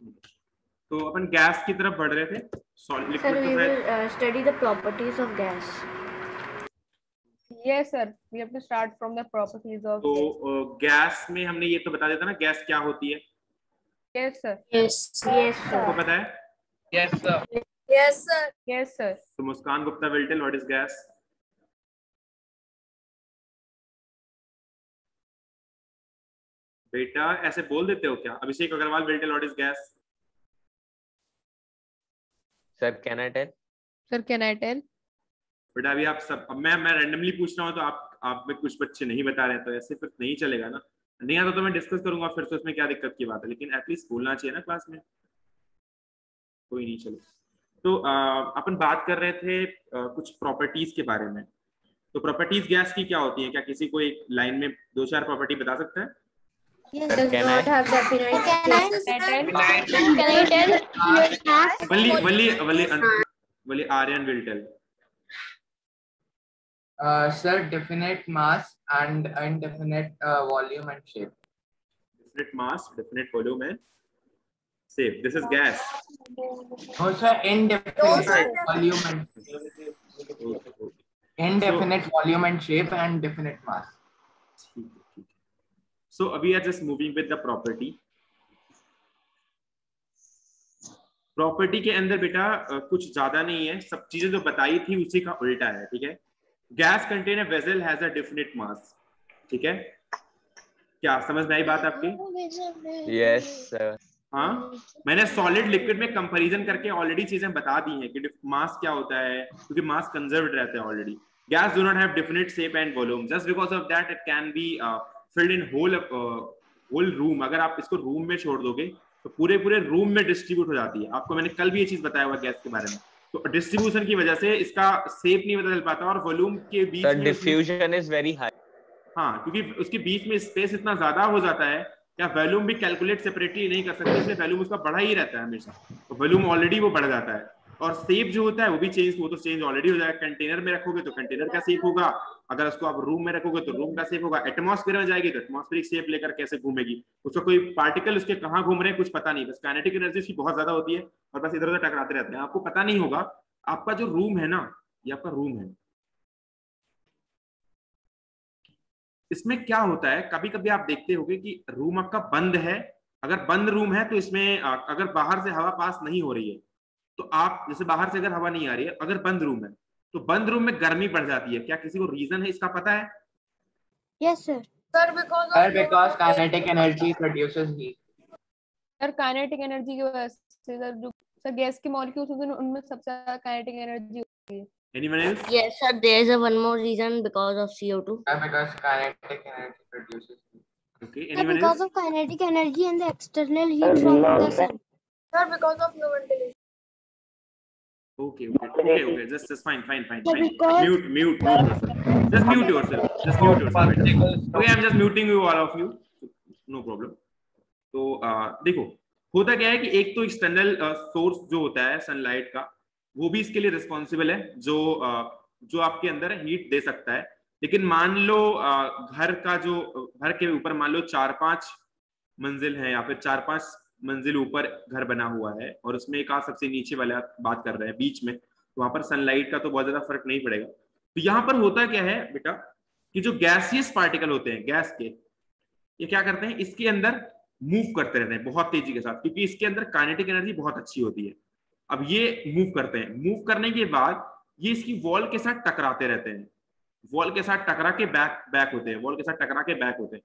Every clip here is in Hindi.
तो अपन गैस की तरफ बढ़ रहे थे, Sir, लिक्विड we तो शायद। will study the properties of gas. Yes, sir. We have to start from the properties of तो gas. गैस में हमने ये तो बता देता ना गैस क्या होती है। Yes, sir. Yes, yes, सबको sir. पता है? Yes, sir. Yes, sir. Yes, sir. तो Muskan Gupta will tell what is gas. बेटा ऐसे बोल देते हो क्या? Abhishek Agarwal will tell what is gas. Sir, can I tell? Sir, can I tell? बेटा अभी आप सब, अब मैं रैंडमली पूछ रहा हूँ तो आप में कुछ बच्चे नहीं बता रहे हैं, तो ऐसे फिर नहीं चलेगा ना। नहीं आता तो मैं डिस्कस करूंगा फिर, तो उसमें क्या दिक्कत की बात है, लेकिन एटलीस्ट बोलना चाहिए ना क्लास में। कोई नहीं, चलो। तो अपन बात कर रहे थे कुछ प्रॉपर्टीज के बारे में। तो प्रॉपर्टीज गैस की क्या होती है? क्या किसी को एक लाइन में 2-4 प्रॉपर्टी बता सकता है? Yes, does Can not I? have definite. Can I tell? Can I tell? Wali Aryan will tell. Sir, definite mass and indefinite volume and shape. Definite mass, definite volume and shape. This is gas. No, sir, indefinite volume and Okay. indefinite volume and shape and definite mass. So we are just moving with the property. Property के अंदर बेटा कुछ ज्यादा नहीं है, सब चीजें जो बताई थी उसी का उल्टा है, ठीक है। Gas contain a vessel has a definite मास, ठीक है। क्या समझ में आई बात आपकी? Yes, sir. हाँ, मैंने सॉलिड लिक्विड में कंपैरिजन करके ऑलरेडी चीजें बता दी हैं कि मास क्या होता है, क्योंकि मास कंजर्व्ड रहते हैं already. Gas do not have definite shape and volume, just because of that it can be filled in whole room. अगर आप इसको रूम में छोड़ दोगे तो पूरे रूम में डिस्ट्रीब्यूट हो जाती है। आपको मैंने कल भी ये चीज बताया हुआ गैस के बारे में। तो डिस्ट्रीब्यूशन की वजह से इसका शेप नहीं बदल पाता, और वॉल्यूम के बीच Sir, में diffusion is very high. हाँ, क्योंकि उसके बीच में स्पेस इतना ज्यादा हो जाता है कि आप वॉल्यूम भी कैलकुलेट सेपरेटली नहीं कर सकते, इसलिए वॉल्यूम उसका बढ़ा ही रहता है हमेशा। तो वॉल्यूम ऑलरेडी वो बढ़ जाता है, और शेप जो होता है वो भी चेंज, वो तो चेंज ऑलरेडी हो जाएगा। कंटेनर में रखोगे तो कंटेनर का शेप होगा, अगर उसको आप रूम में रखोगे तो रूम का शेप होगा। एटमॉस्फेयर में जाएगी तो एटमॉस्फेरिक शेप लेकर कैसे घूमेगी, उसका कोई पार्टिकल उसके कहाँ घूम रहे हैं कुछ पता नहीं, बस काइनेटिक एनर्जी उसकी बहुत ज्यादा होती है और बस इधर उधर टकराते रहते हैं। आपको पता नहीं होगा आपका जो रूम है ना, ये आपका रूम है, इसमें क्या होता है, कभी कभी आप देखते होंगे कि रूम आपका बंद है। अगर बंद रूम है तो इसमें अगर बाहर से हवा पास नहीं हो रही है, तो आप जैसे बाहर से अगर हवा नहीं आ रही है, अगर बंद रूम है तो बंद रूम में गर्मी बढ़ जाती है। क्या किसी को रीजन है इसका पता है? Yes, sir. Sir, because Sir, of because kinetic energy produces heat. Sir kinetic energy की वजह से सर जो सर गैस के मॉलिक्यूल्स होते हैं उनमें सबसे ज्यादा काइनेटिक एनर्जी होती है। Anyone else? Yes, sir. There is a one more reason because of CO2. Sir, because kinetic energy produces heat. Okay, Sir, anyone because else? of kinetic energy and the external heat from the sun. Sir, because of no ventilation. Okay, just fine. Because- Mute yourself. Just mute yourself. Okay, I'm just muting you, all of you. No problem. तो देखो होता क्या है कि एक तो एक्सटर्नल सोर्स जो होता है सनलाइट का, वो भी इसके लिए रिस्पॉन्सिबल है, जो आपके अंदर हीट दे सकता है। लेकिन मान लो घर के ऊपर मान लो 4-5 मंजिल है, या फिर 4-5 मंजिल ऊपर घर बना हुआ है, और उसमें एक सबसे नीचे वाले आप बात कर रहे हैं बीच में, तो वहां पर सनलाइट का तो बहुत ज्यादा फर्क नहीं पड़ेगा। तो यहाँ पर होता क्या है बेटा कि जो गैसियस पार्टिकल होते हैं गैस के, ये क्या करते हैं, इसके अंदर मूव करते रहते हैं बहुत तेजी के साथ, क्योंकि इसके अंदर काइनेटिक एनर्जी बहुत अच्छी होती है। अब ये मूव करते हैं, मूव करने के बाद ये इसकी वॉल के साथ टकराते रहते हैं, वॉल के साथ टकरा के बैक होते हैं, वॉल के साथ टकरा के बैक होते हैं।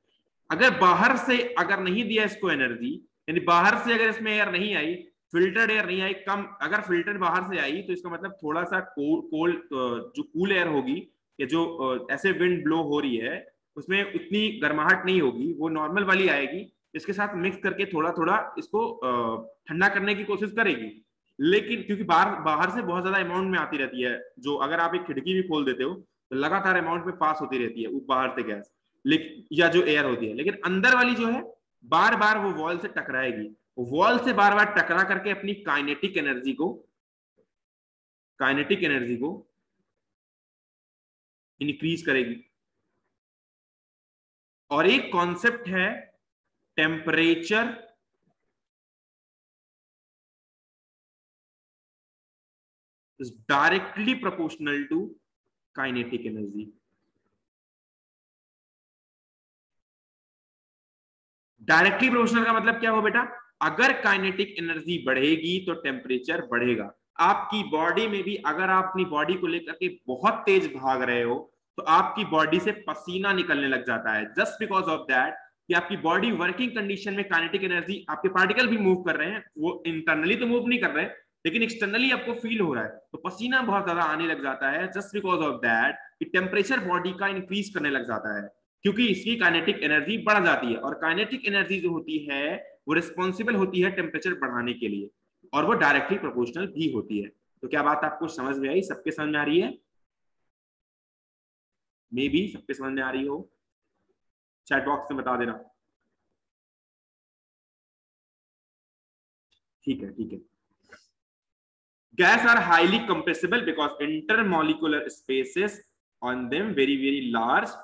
अगर बाहर से अगर नहीं दिया इसको एनर्जी, यानी बाहर से अगर इसमें एयर नहीं आई, फिल्टर्ड एयर नहीं आई, कम अगर फिल्टर बाहर से आई, तो इसका मतलब थोड़ा सा कोल्ड जो कूल एयर होगी, या जो ऐसे विंड ब्लो हो रही है उसमें उतनी गर्माहट नहीं होगी, वो नॉर्मल वाली आएगी, इसके साथ मिक्स करके थोड़ा थोड़ा इसको ठंडा करने की कोशिश करेगी। लेकिन क्योंकि बाहर से बहुत ज्यादा अमाउंट में आती रहती है, जो अगर आप एक खिड़की भी खोल देते हो तो लगातार अमाउंट में पास होती रहती है बाहर से गैस, या जो एयर होती है। लेकिन अंदर वाली जो है बार बार वो वॉल से टकराएगी, वॉल से बार बार टकरा करके अपनी काइनेटिक एनर्जी को इंक्रीज करेगी। और एक कॉन्सेप्ट है temperature is directly proportional to kinetic energy. Directly proportional का मतलब क्या हो बेटा, अगर काइनेटिक एनर्जी बढ़ेगी तो टेम्परेचर बढ़ेगा। आपकी बॉडी में भी अगर आप अपनी बॉडी को लेकर के बहुत तेज भाग रहे हो तो आपकी बॉडी से पसीना निकलने लग जाता है, जस्ट बिकॉज ऑफ दैट कि आपकी बॉडी वर्किंग कंडीशन में काइनेटिक एनर्जी, आपके पार्टिकल भी मूव कर रहे हैं, वो इंटरनली तो मूव नहीं कर रहे लेकिन एक्सटर्नली आपको फील हो रहा है, तो पसीना बहुत ज्यादा आने लग जाता है, जस्ट बिकॉज ऑफ दैट कि टेम्परेचर बॉडी का इंक्रीज करने लग जाता है, क्योंकि इसकी काइनेटिक एनर्जी बढ़ जाती है। और काइनेटिक एनर्जी जो होती है वो रिस्पॉन्सिबल होती है टेम्परेचर बढ़ाने के लिए, और वो डायरेक्टली प्रोपोर्शनल भी होती है। तो क्या बात आपको समझ में आई? सबके समझ में आ रही है? मे बी सबके समझ में आ रही हो, चैट बॉक्स में बता देना। ठीक है, ठीक है। Gas are highly compressible because intermolecular spaces on them very very large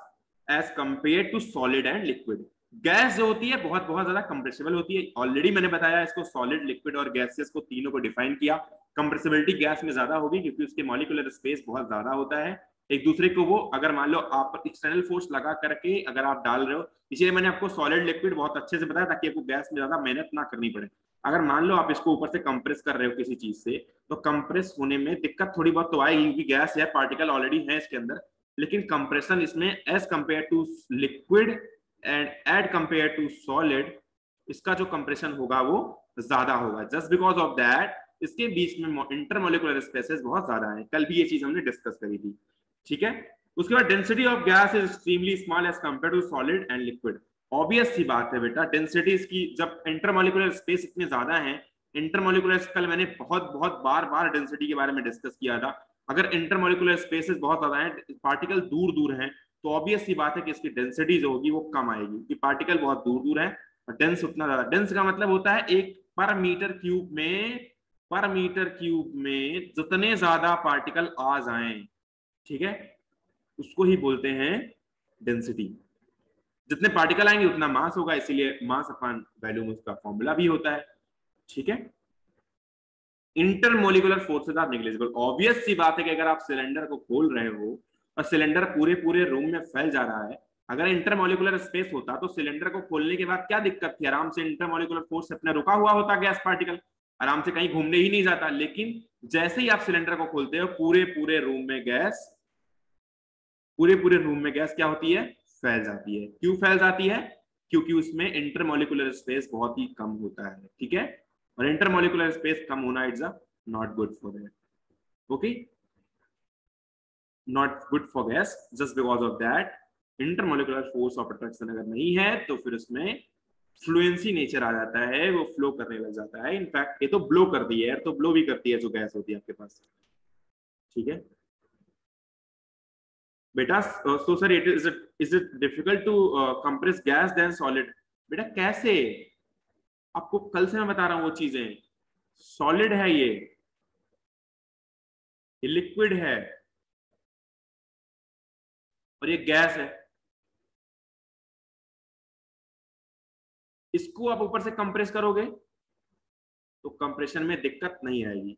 as compare to solid and liquid. Gas जो होती है बहुत बहुत ज्यादा कंप्रेसिबल होती है। ऑलरेडी मैंने बताया इसको, सॉलिड, लिक्विड और गैसेस को तीनों को डिफाइन किया। कंप्रेसिबिलिटी गैस में ज्यादा होगी क्योंकि उसके मॉलिक्यूलर स्पेस बहुत ज्यादा होता है। एक दूसरे को वो अगर मान लो आप एक्सटर्नल फोर्स लगा करके अगर आप डाल रहे हो, इसलिए मैंने आपको सॉलिड लिक्विड बहुत अच्छे से बताया ताकि आपको गैस में ज्यादा मेहनत ना करनी पड़े। अगर मान लो आप इसको ऊपर से कंप्रेस कर रहे हो किसी चीज से, तो कंप्रेस होने में दिक्कत थोड़ी बहुत तो आएगी क्योंकि गैस है, पार्टिकल ऑलरेडी है इसके अंदर, लेकिन कंप्रेशन इसमें as compare to liquid and as compare to solid, इसका जो कंप्रेशन होगा वो ज्यादा होगा, जस्ट बिकॉज ऑफ दैट इसके बीच में इंटरमॉलिक्यूलर स्पेसेस बहुत ज्यादा हैं। कल भी ये चीज हमने डिस्कस करी थी, ठीक है। उसके बाद density of gas is extremely small as compare to solid and liquid. Obvious सी बात है बेटा, डेंसिटी इसकी जब इंटरमॉलिक्यूलर स्पेस इतने ज्यादा है, इंटरमॉलिक्यूलर कल मैंने बहुत बार डेंसिटी के बारे में डिस्कस किया था। अगर इंटरमॉलिक्यूलर स्पेसेस बहुत ज्यादा हैं, पार्टिकल दूर दूर हैं, तो ऑब्वियस सी बात है कि इसकी डेंसिटी जो होगी वो कम आएगी क्योंकि पार्टिकल बहुत दूर दूर है और डेंस उतना ज्यादा। डेंस का मतलब होता है एक पर मीटर क्यूब में जितने ज्यादा पार्टिकल आ जाएं, ठीक है, उसको ही बोलते हैं डेंसिटी। जितने पार्टिकल आएंगे उतना मास होगा, इसीलिए मास अपॉन वॉल्यूम उसका फॉर्मूला भी होता है, ठीक है। Intermolecular forces are negligible. Obvious सी बात है कि अगर आप सिलेंडर को खोल रहे हो और सिलेंडर पूरे रूम में फैल जा रहा है, अगर इंटरमॉलिक्यूलर स्पेस होता तो सिलेंडर को खोलने के बाद क्या दिक्कत थी, आराम से इंटरमॉलिक्यूलर फोर्स से अपना रुका हुआ होता गैस पार्टिकल, आराम से कहीं घूमने ही नहीं जाता। लेकिन जैसे ही आप सिलेंडर को खोलते हो पूरे रूम में गैस क्या होती है, फैल जाती है। क्यों फैल जाती है? क्योंकि उसमें इंटरमॉलिक्यूलर स्पेस बहुत ही कम होता है, ठीक है। और इंटरमॉलिक्यूलर स्पेस कम होना it's not good for that, okay, not good for gas, just because of that intermolecular force of attraction अगर नहीं है तो फिर उसमें फ्लुएंसी नेचर आ जाता है, वो फ्लो करने लग जाता है। इनफैक्ट ये तो ब्लो करती है, एयर तो ब्लो भी करती है जो गैस होती है आपके पास, ठीक है बेटा। So sir is it difficult to compress gas then solid? बेटा कैसे, आपको कल से मैं बता रहा हूं वो चीजें। सॉलिड है ये लिक्विड है और ये गैस है। इसको आप ऊपर से कंप्रेस करोगे तो कंप्रेशन में दिक्कत नहीं आएगी,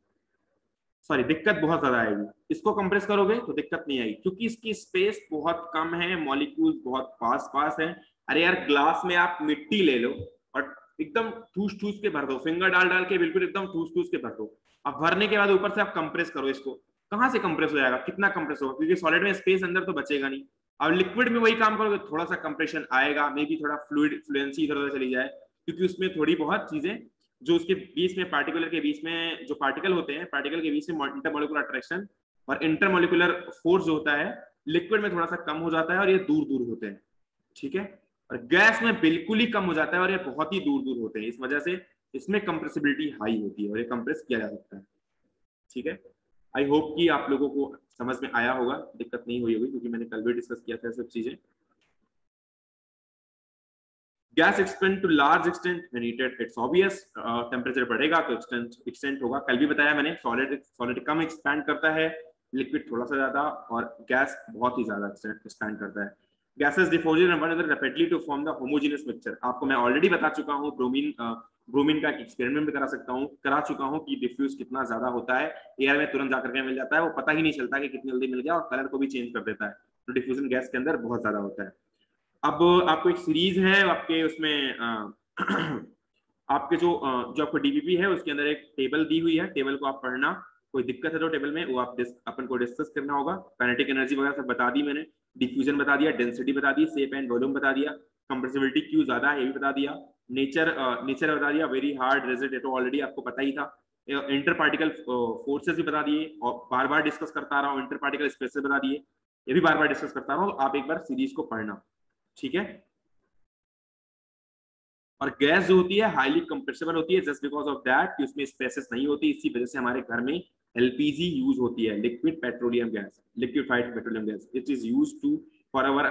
सॉरी दिक्कत बहुत ज्यादा आएगी। इसको कंप्रेस करोगे तो दिक्कत नहीं आएगी क्योंकि इसकी स्पेस बहुत कम है, मॉलिक्यूल्स बहुत पास है। अरे यार ग्लास में आप मिट्टी ले लो और एकदम ठूस के भर दो, फिंगर डाल के बिल्कुल एकदम ठूस के भर दो। अब भरने के बाद ऊपर से आप कंप्रेस करो, इसको कहां से कंप्रेस हो जाएगा, कितना कंप्रेस होगा, क्योंकि सॉलिड में स्पेस अंदर तो बचेगा नहीं। अब लिक्विड में वही काम करोगे, थोड़ा सा कंप्रेशन आएगा, मे बी थोड़ा फ्लुएंसी इधर उधर चली जाए क्योंकि उसमें थोड़ी बहुत चीजें जो उसके बीच में पार्टिकुलर के बीच में जो पार्टिकल होते हैं, पार्टिकल के बीच में इंटरमॉलिक्यूलर अट्रैक्शन और इंटरमॉलिक्यूलर फोर्स जो होता है लिक्विड में थोड़ा सा कम हो जाता है और ये दूर होते हैं, ठीक है। और गैस में बिल्कुल ही कम हो जाता है और ये बहुत ही दूर होते हैं। इस वजह से इसमें कंप्रेसिबिलिटी हाई होती है और ये कंप्रेस किया जा सकता है, ठीक है। आई होप कि आप लोगों को समझ में आया होगा, दिक्कत नहीं हुई होगी क्योंकि मैंने कल भी डिस्कस किया था सब चीजें। Gas expand to large extent when heated, it's obvious, temperature बढ़ेगा तो एक्सटेंट होगा। कल भी बताया मैंने, सॉलिड कम एक्सपैंड करता है, लिक्विड थोड़ा सा ज्यादा और गैस बहुत ही ज्यादा एक्सपैंड करता है। Gases diffusion one another rapidly to form the homogeneous mixture. आपको मैं ऑलरेडी बता चुका हूं, ब्रोमीन ब्रोमीन का एक्सपेरिमेंट करा सकता हूँ, करा चुका हूँ कि डिफ्यूज कितना ज्यादा होता है, एयर में तुरंत जाकर के मिल जाता है, वो पता ही नहीं चलता कि कितनी जल्दी मिल गया, और कलर को भी चेंज कर देता है। तो डिफ्यूजन गैस के अंदर बहुत ज्यादा होता है। अब आपको एक सीरीज है आपके उसमें आपके जो आपको डीबीपी है उसके अंदर एक टेबल दी हुई है, टेबल को आप पढ़ना, कोई दिक्कत है तो टेबल में वो आप अपन को डिस्कस करना होगा। काइनेटिक एनर्जी वगैरह सब बता दी मैंने, डिफ्यूजन बता दिया, डेंसिटी बता दी, शेप एंड वॉल्यूम बता दिया, कंप्रेसिबिलिटी क्यों ज्यादा है ये भी बता दिया, नेचर बता दिया, वेरी हार्ड रेजिड ये तो ऑलरेडी आपको पता ही था, इंटर पार्टिकल फोर्सेस भी बता दिए, और बार बार डिस्कस करता रहा हूँ, इंटर पार्टिकल स्पेसेस बता दिए, ये भी बार बार डिस्कस करता रहा हूँ, आप एक बार सीरीज को पढ़ना, ठीक है। और गैस जो होती है हाईली कंप्रेसिबल होती है जस्ट बिकॉज ऑफ दैट कि उसमें स्पेसेस नहीं होती, इसी वजह से हमारे घर में एलपीजी यूज होती है, liquid petroleum gas, liquefied petroleum gas, it is use to for our,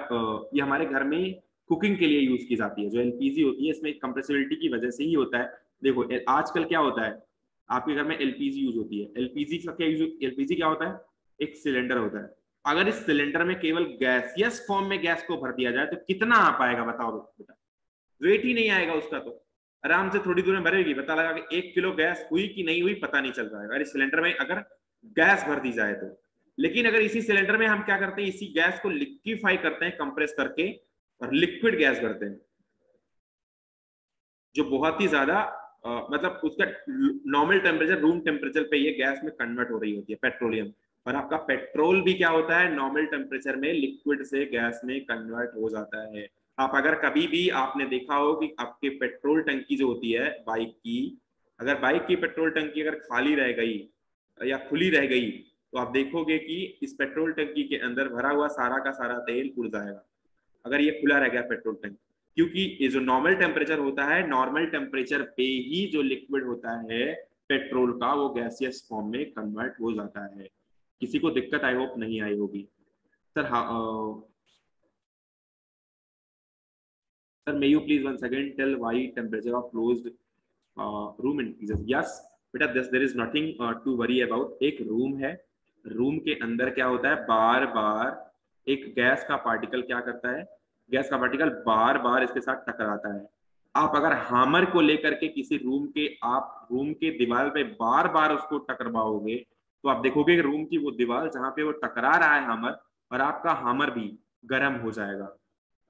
ये हमारे घर में कुकिंग के लिए यूज की जाती है। जो एलपीजी होती है इसमें कंप्रेसिबिलिटी की वजह से ही होता है। देखो आजकल क्या होता है, आपके घर में एलपीजी यूज होती है, एलपीजी का क्या यूज, एलपीजी क्या होता है, एक सिलेंडर होता है, अगर इस सिलेंडर में केवल गैसियस फॉर्म में गैस को भर दिया जाए तो कितना आ पाएगा बताओ बेटा, वेट ही नहीं आएगा उसका, तो आराम से थोड़ी दूर में भरेगी, पता लगा कि 1 किलो गैस हुई कि नहीं हुई पता नहीं चल रहा है अगर इस सिलेंडर में अगर गैस भर दी जाए तो। लेकिन अगर इसी सिलेंडर में हम क्या करते हैं, इसी गैस को लिक्विफाई करते हैं कंप्रेस करके और लिक्विड गैस करते हैं, जो बहुत ही ज्यादा मतलब उसका नॉर्मल टेम्परेचर रूम टेम्परेचर पे ये गैस में कन्वर्ट हो रही होती है पेट्रोलियम, और आपका पेट्रोल भी क्या होता है नॉर्मल टेम्परेचर में लिक्विड से गैस में कन्वर्ट हो जाता है। आप अगर कभी भी आपने देखा हो कि आपके पेट्रोल टंकी जो होती है बाइक की, अगर बाइक की पेट्रोल टंकी अगर खाली रह गई या खुली रह गई तो आप देखोगे कि इस पेट्रोल टंकी के अंदर भरा हुआ सारा का सारा तेल उड़ जाएगा अगर ये खुला रह गया पेट्रोल टंकी, क्योंकि ये जो नॉर्मल टेम्परेचर होता है, नॉर्मल टेम्परेचर पे ही जो लिक्विड होता है पेट्रोल का वो गैसियस फॉर्म में कन्वर्ट हो जाता है। किसी को दिक्कत आई होप नहीं आई होगी sir. Sir, may you please once again tell why temperature of closed room increases? Yes, बेटा there is nothing to worry about। एक रूम है, रूम के अंदर क्या होता है, बार बार एक गैस का पार्टिकल क्या करता है, गैस का पार्टिकल बार बार इसके साथ टकराता है। आप अगर हैमर को लेकर के किसी रूम के, आप रूम के दीवार पे बार बार उसको टकराओगे तो आप देखोगे रूम की वो दीवार जहां पे वो टकरा रहा है हैमर, और आपका हैमर भी गर्म हो जाएगा।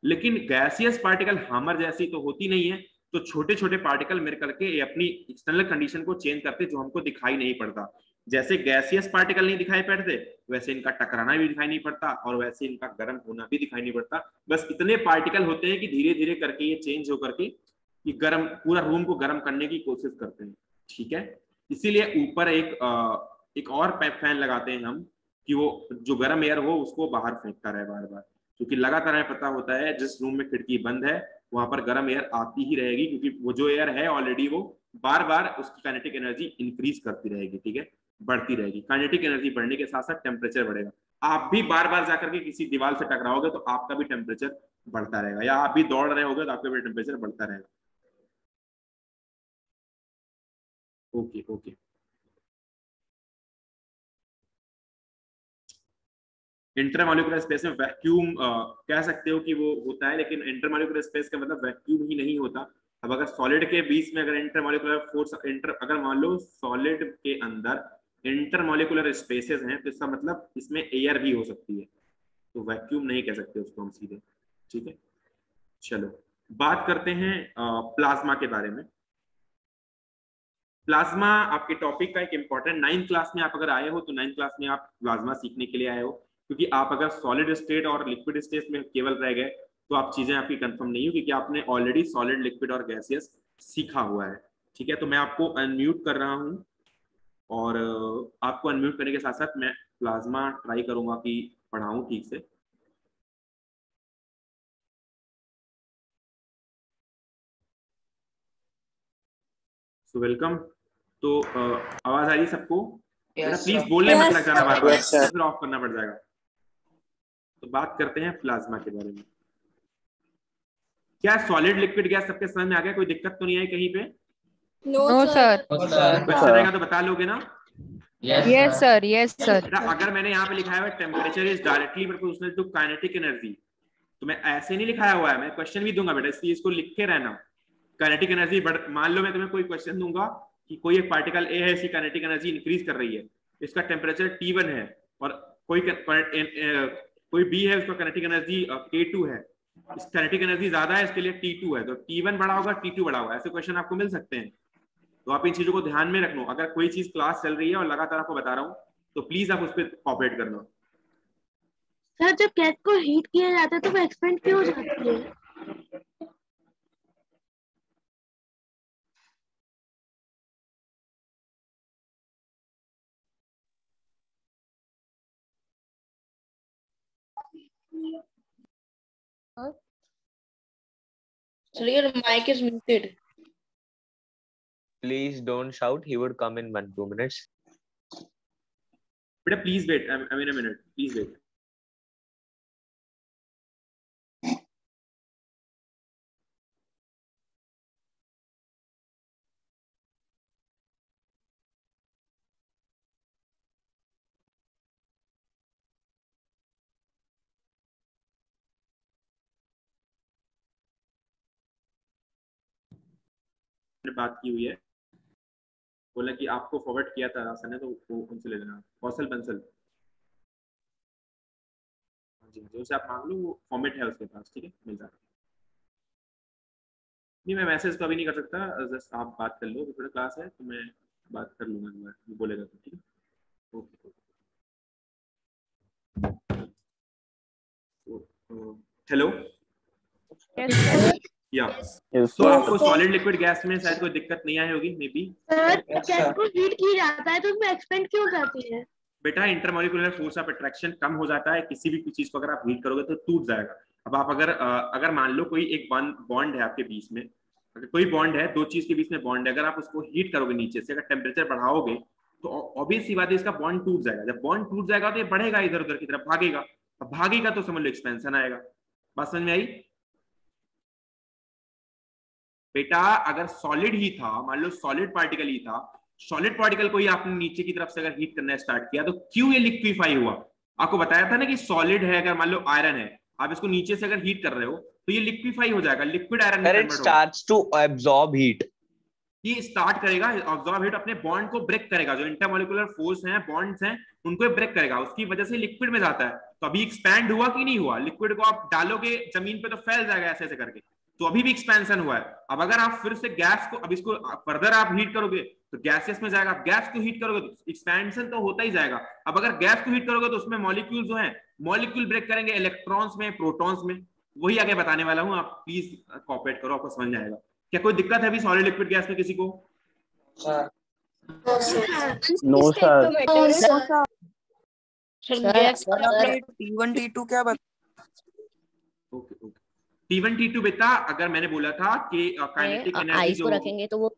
लेकिन गैसियस पार्टिकल हैमर जैसी तो होती नहीं है, तो छोटे छोटे पार्टिकल मिल करके अपनी एक्सटर्नल कंडीशन को चेंज करते जो हमको दिखाई नहीं पड़ता। जैसे गैसियस पार्टिकल नहीं दिखाई पड़ते वैसे इनका टकराना भी दिखाई नहीं पड़ता, और वैसे इनका गर्म होना भी दिखाई नहीं पड़ता। बस इतने पार्टिकल होते हैं कि धीरे धीरे करके ये चेंज होकर के ये गर्म, पूरा रूम को गर्म करने की कोशिश करते हैं, ठीक है। इसीलिए ऊपर एक और फैन लगाते हैं हम कि वो जो गर्म एयर हो उसको बाहर फेंकता रहे बार बार, क्योंकि लगातार हमें पता होता है जिस रूम में खिड़की बंद है वहां पर गर्म एयर आती ही रहेगी, क्योंकि वो जो एयर है ऑलरेडी वो बार बार उसकी काइनेटिक एनर्जी इंक्रीज करती रहेगी, ठीक है, बढ़ती रहेगी। काइनेटिक एनर्जी बढ़ने के साथ साथ टेम्परेचर बढ़ेगा। आप भी बार बार जाकर के किसी दीवार से टकराओगे तो आपका भी टेम्परेचर बढ़ता रहेगा, या आप भी दौड़ रहे होगे तो आपका भी टेम्परेचर बढ़ता रहेगा। ओके ओके, इंटरमॉलिक्यूलर स्पेस में वैक्यूम कह सकते हो कि वो होता है, लेकिन इंटरमॉलिक्यूलर स्पेस का मतलब वैक्यूम ही नहीं होता। अब अगर सॉलिड के बीच में अगर इंटरमॉलिक्यूलर फोर्स अगर मान लो सॉलिड के अंदर इंटरमॉलिक्यूलर स्पेसेस हैं तो इसका मतलब इसमें एयर भी हो सकती है, तो वैक्यूम नहीं कह सकते उसको हम सीधे, ठीक है। चलो बात करते हैं प्लाज्मा के बारे में। प्लाज्मा आपके टॉपिक का एक इंपॉर्टेंट, 9th क्लास में आप अगर आए हो तो 9th क्लास में आप प्लाज्मा सीखने के लिए आए हो, क्योंकि आप अगर सॉलिड स्टेट और लिक्विड स्टेट में केवल रह गए तो आप चीजें आपकी कंफर्म नहीं हो, क्योंकि आपने ऑलरेडी सॉलिड, लिक्विड और गैसियस सीखा हुआ है, ठीक है। तो मैं आपको अनम्यूट कर रहा हूँ, और आपको अनम्यूट करने के साथ साथ मैं प्लाज्मा ट्राई करूंगा कि पढ़ाऊं ठीक से। So welcome. तो आवाज आ रही सबको? प्लीज बोलने मत लग जाना बार बार, फिर ऑफ करना पड़ जाएगा। तो बात करते हैं प्लाज्मा के बारे में। क्या सॉलिड, लिक्विड, गैस सबके समझ में आ गया? कोई दिक्कत तो नहीं आई कहीं पे? No sir. क्वेश्चन रहेगा तो बता लोगे ना? Yes sir, yes sir. अगर मैंने यहाँ पे लिखा है temperature is directly proportional to kinetic energy, तो मैं ऐसे नहीं लिखाया हुआ है, मैं क्वेश्चन भी दूंगा बेटा, इसलिए इसको लिख के रहना। काइनेटिक एनर्जी मान लो मैं तुम्हें कोई क्वेश्चन दूंगा कि कोई एक पार्टिकल ए है, इसकी काइनेटिक एनर्जी इंक्रीज कर रही है, इसका टेम्परेचर T1 है, और कोई बी है, उसका काइनेटिक एनर्जी K2 है, इस काइनेटिक एनर्जी ज्यादा है, इसके लिए T2 है, तो T1 बड़ा होगा, T2 बड़ा होगा। ऐसे क्वेश्चन आपको मिल सकते हैं, तो आप इन चीजों को ध्यान में रखना। अगर कोई चीज क्लास चल रही है और लगातार आपको बता रहा हूँ, तो प्लीज आप उस पर कॉपरेट करना। सर जब गैस को हीट किया जाता है तो वो एक्सपेंड क्यों हो जाती है? Sir, your mic is muted. Please don't shout. He would come in 1-2 minutes. बेटा please wait, I mean a minute, please wait. बात की हुई है, बोला कि आपको फॉरवर्ड किया था रासन ने, तो वो उनसे ले लेना, कौशल बंसल जी, उनसे आप मांग लो, वो फॉर्मेट है उसके पास, ठीक है, मिल जाएगा। नहीं मैं मैसेज तो अभी नहीं कर सकता, जस्ट आप बात कर लो, थोड़ा क्लास है तो मैं बात कर लूंगा, वो बोलेगा तो, ठीक है, ओके। हेलो या तो आपको सॉलिड लिक्विड गैस में शायद कोई दिक्कत नहीं आई होगी, मे बी। सर गैस को हीट किया जाता है तो उसमें एक्सपेंड क्यों हो जाती है? बेटा इंटरमॉलिक्यूलर फोर्स ऑफ अट्रैक्शन कम हो जाता है, किसी भी चीज को अगर आप हीट करोगे तो टूट जाएगा। अब आप अगर मान लो कोई एक बॉन्ड है आपके बीच में, अगर कोई बॉन्ड है, दो चीज के बीच में बॉन्ड है, अगर आप उसको हीट करोगे नीचे से, अगर टेम्परेचर बढ़ाओगे तो ऑब्वियस सी बात है इसका बॉन्ड टूट जाएगा। जब बॉन्ड टूट जाएगा तो ये बढ़ेगा, इधर उधर की तरफ भागेगा, अब भागेगा तो समझ लो एक्सपेंशन आएगा। बात समझ में आई बेटा? अगर सॉलिड ही था, मान लो सॉलिड पार्टिकल ही था, सॉलिड पार्टिकल को ही आपने नीचे की तरफ से अगर हीट करना स्टार्ट किया तो क्यों ये लिक्विफाई हुआ? आपको बताया था ना कि सॉलिड है, अगर मान लो आयरन है, आप इसको नीचे से अगर हीट कर रहे हो तो ये लिक्विफाई हो जाएगा, लिक्विड आयरन में कन्वर्ट होगा। स्टार्ट्स टू एब्जॉर्ब हीट, ये स्टार्ट करेगा ऑब्जॉर्ब हीट, अपने बॉन्ड को ब्रेक करेगा, जो इंटरमॉलिक्यूलर फोर्स हैं, बॉन्ड्स हैं, उनको ब्रेक करेगा, उसकी वजह से लिक्विड में जाता है। तो अभी एक्सपैंड हुआ कि नहीं हुआ? लिक्विड को आप डालोगे जमीन पे तो फैल जाएगा ऐसे ऐसे करके, तो अभी भी एक्सपेंशन हुआ है। अब अगर आप फिर से गैस को, अब इसको फर्दर आप हीट करोगे तो गैसेस में जाएगा, आप गैस को हीट करोगे तो एक्सपेंशन तो होता ही जाएगा। अब अगर गैस को हीट करोगे तो उसमें मॉलिक्यूल जो है, मॉलिक्यूल ब्रेक करेंगे इलेक्ट्रॉन्स में, प्रोटॉन्स में, वही आगे बताने वाला हूं, आप प्लीज कॉपरेट करो, आपको समझ में आएगा। क्या कोई दिक्कत है अभी सॉलिड लिक्विड गैस में किसी को? No sir. T1 T2 क्या बता? ओके ओके, T1 T2 बेटा, अगर मैंने बोला था कि काइनेटिक एनर्जी जो रखेंगे तो वो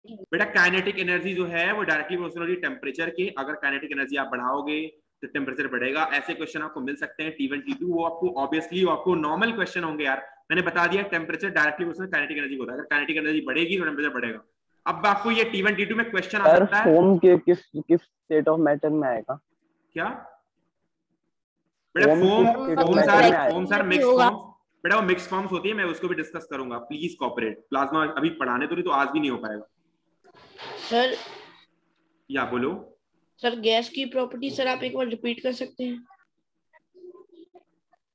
बेटा, काइनेटिक एनर्जी जो है वो डायरेक्टली प्रोपोर्शनल टेम्परेचर के, अगर काइनेटिक एनर्जी आप बढ़ाओगे तो टेम्परेचर बढ़ेगा। ऐसे क्वेश्चन आपको मिल सकते हैं T1 T2, वो आपको ऑब्वियसली आपको नॉर्मल क्वेश्चन होंगे यार, मैंने बता दिया temperature directly proportional kinetic energy होता है, अगर काइनेटिक एनर्जी बढ़ेगी तो टेम्परेचर बढ़ेगा। अब आपको ये T1 T2 में क्वेश्चन आ सकता है, फोम के किस स्टेट ऑफ मैटर में आएगा? क्या बेटा? फोम सर मिक्स फॉर्म्स बेटा, वो मिक्स फॉर्म्स होती है, मैं उसको भी डिस्कस करूंगा, प्लीज कॉपरेट। प्लाज्मा अभी पढ़ाने तो नहीं, तो आज भी नहीं हो पाएगा सर। या बोलो सर गैस की प्रॉपर्टी सर आप एक बार रिपीट कर सकते हैं?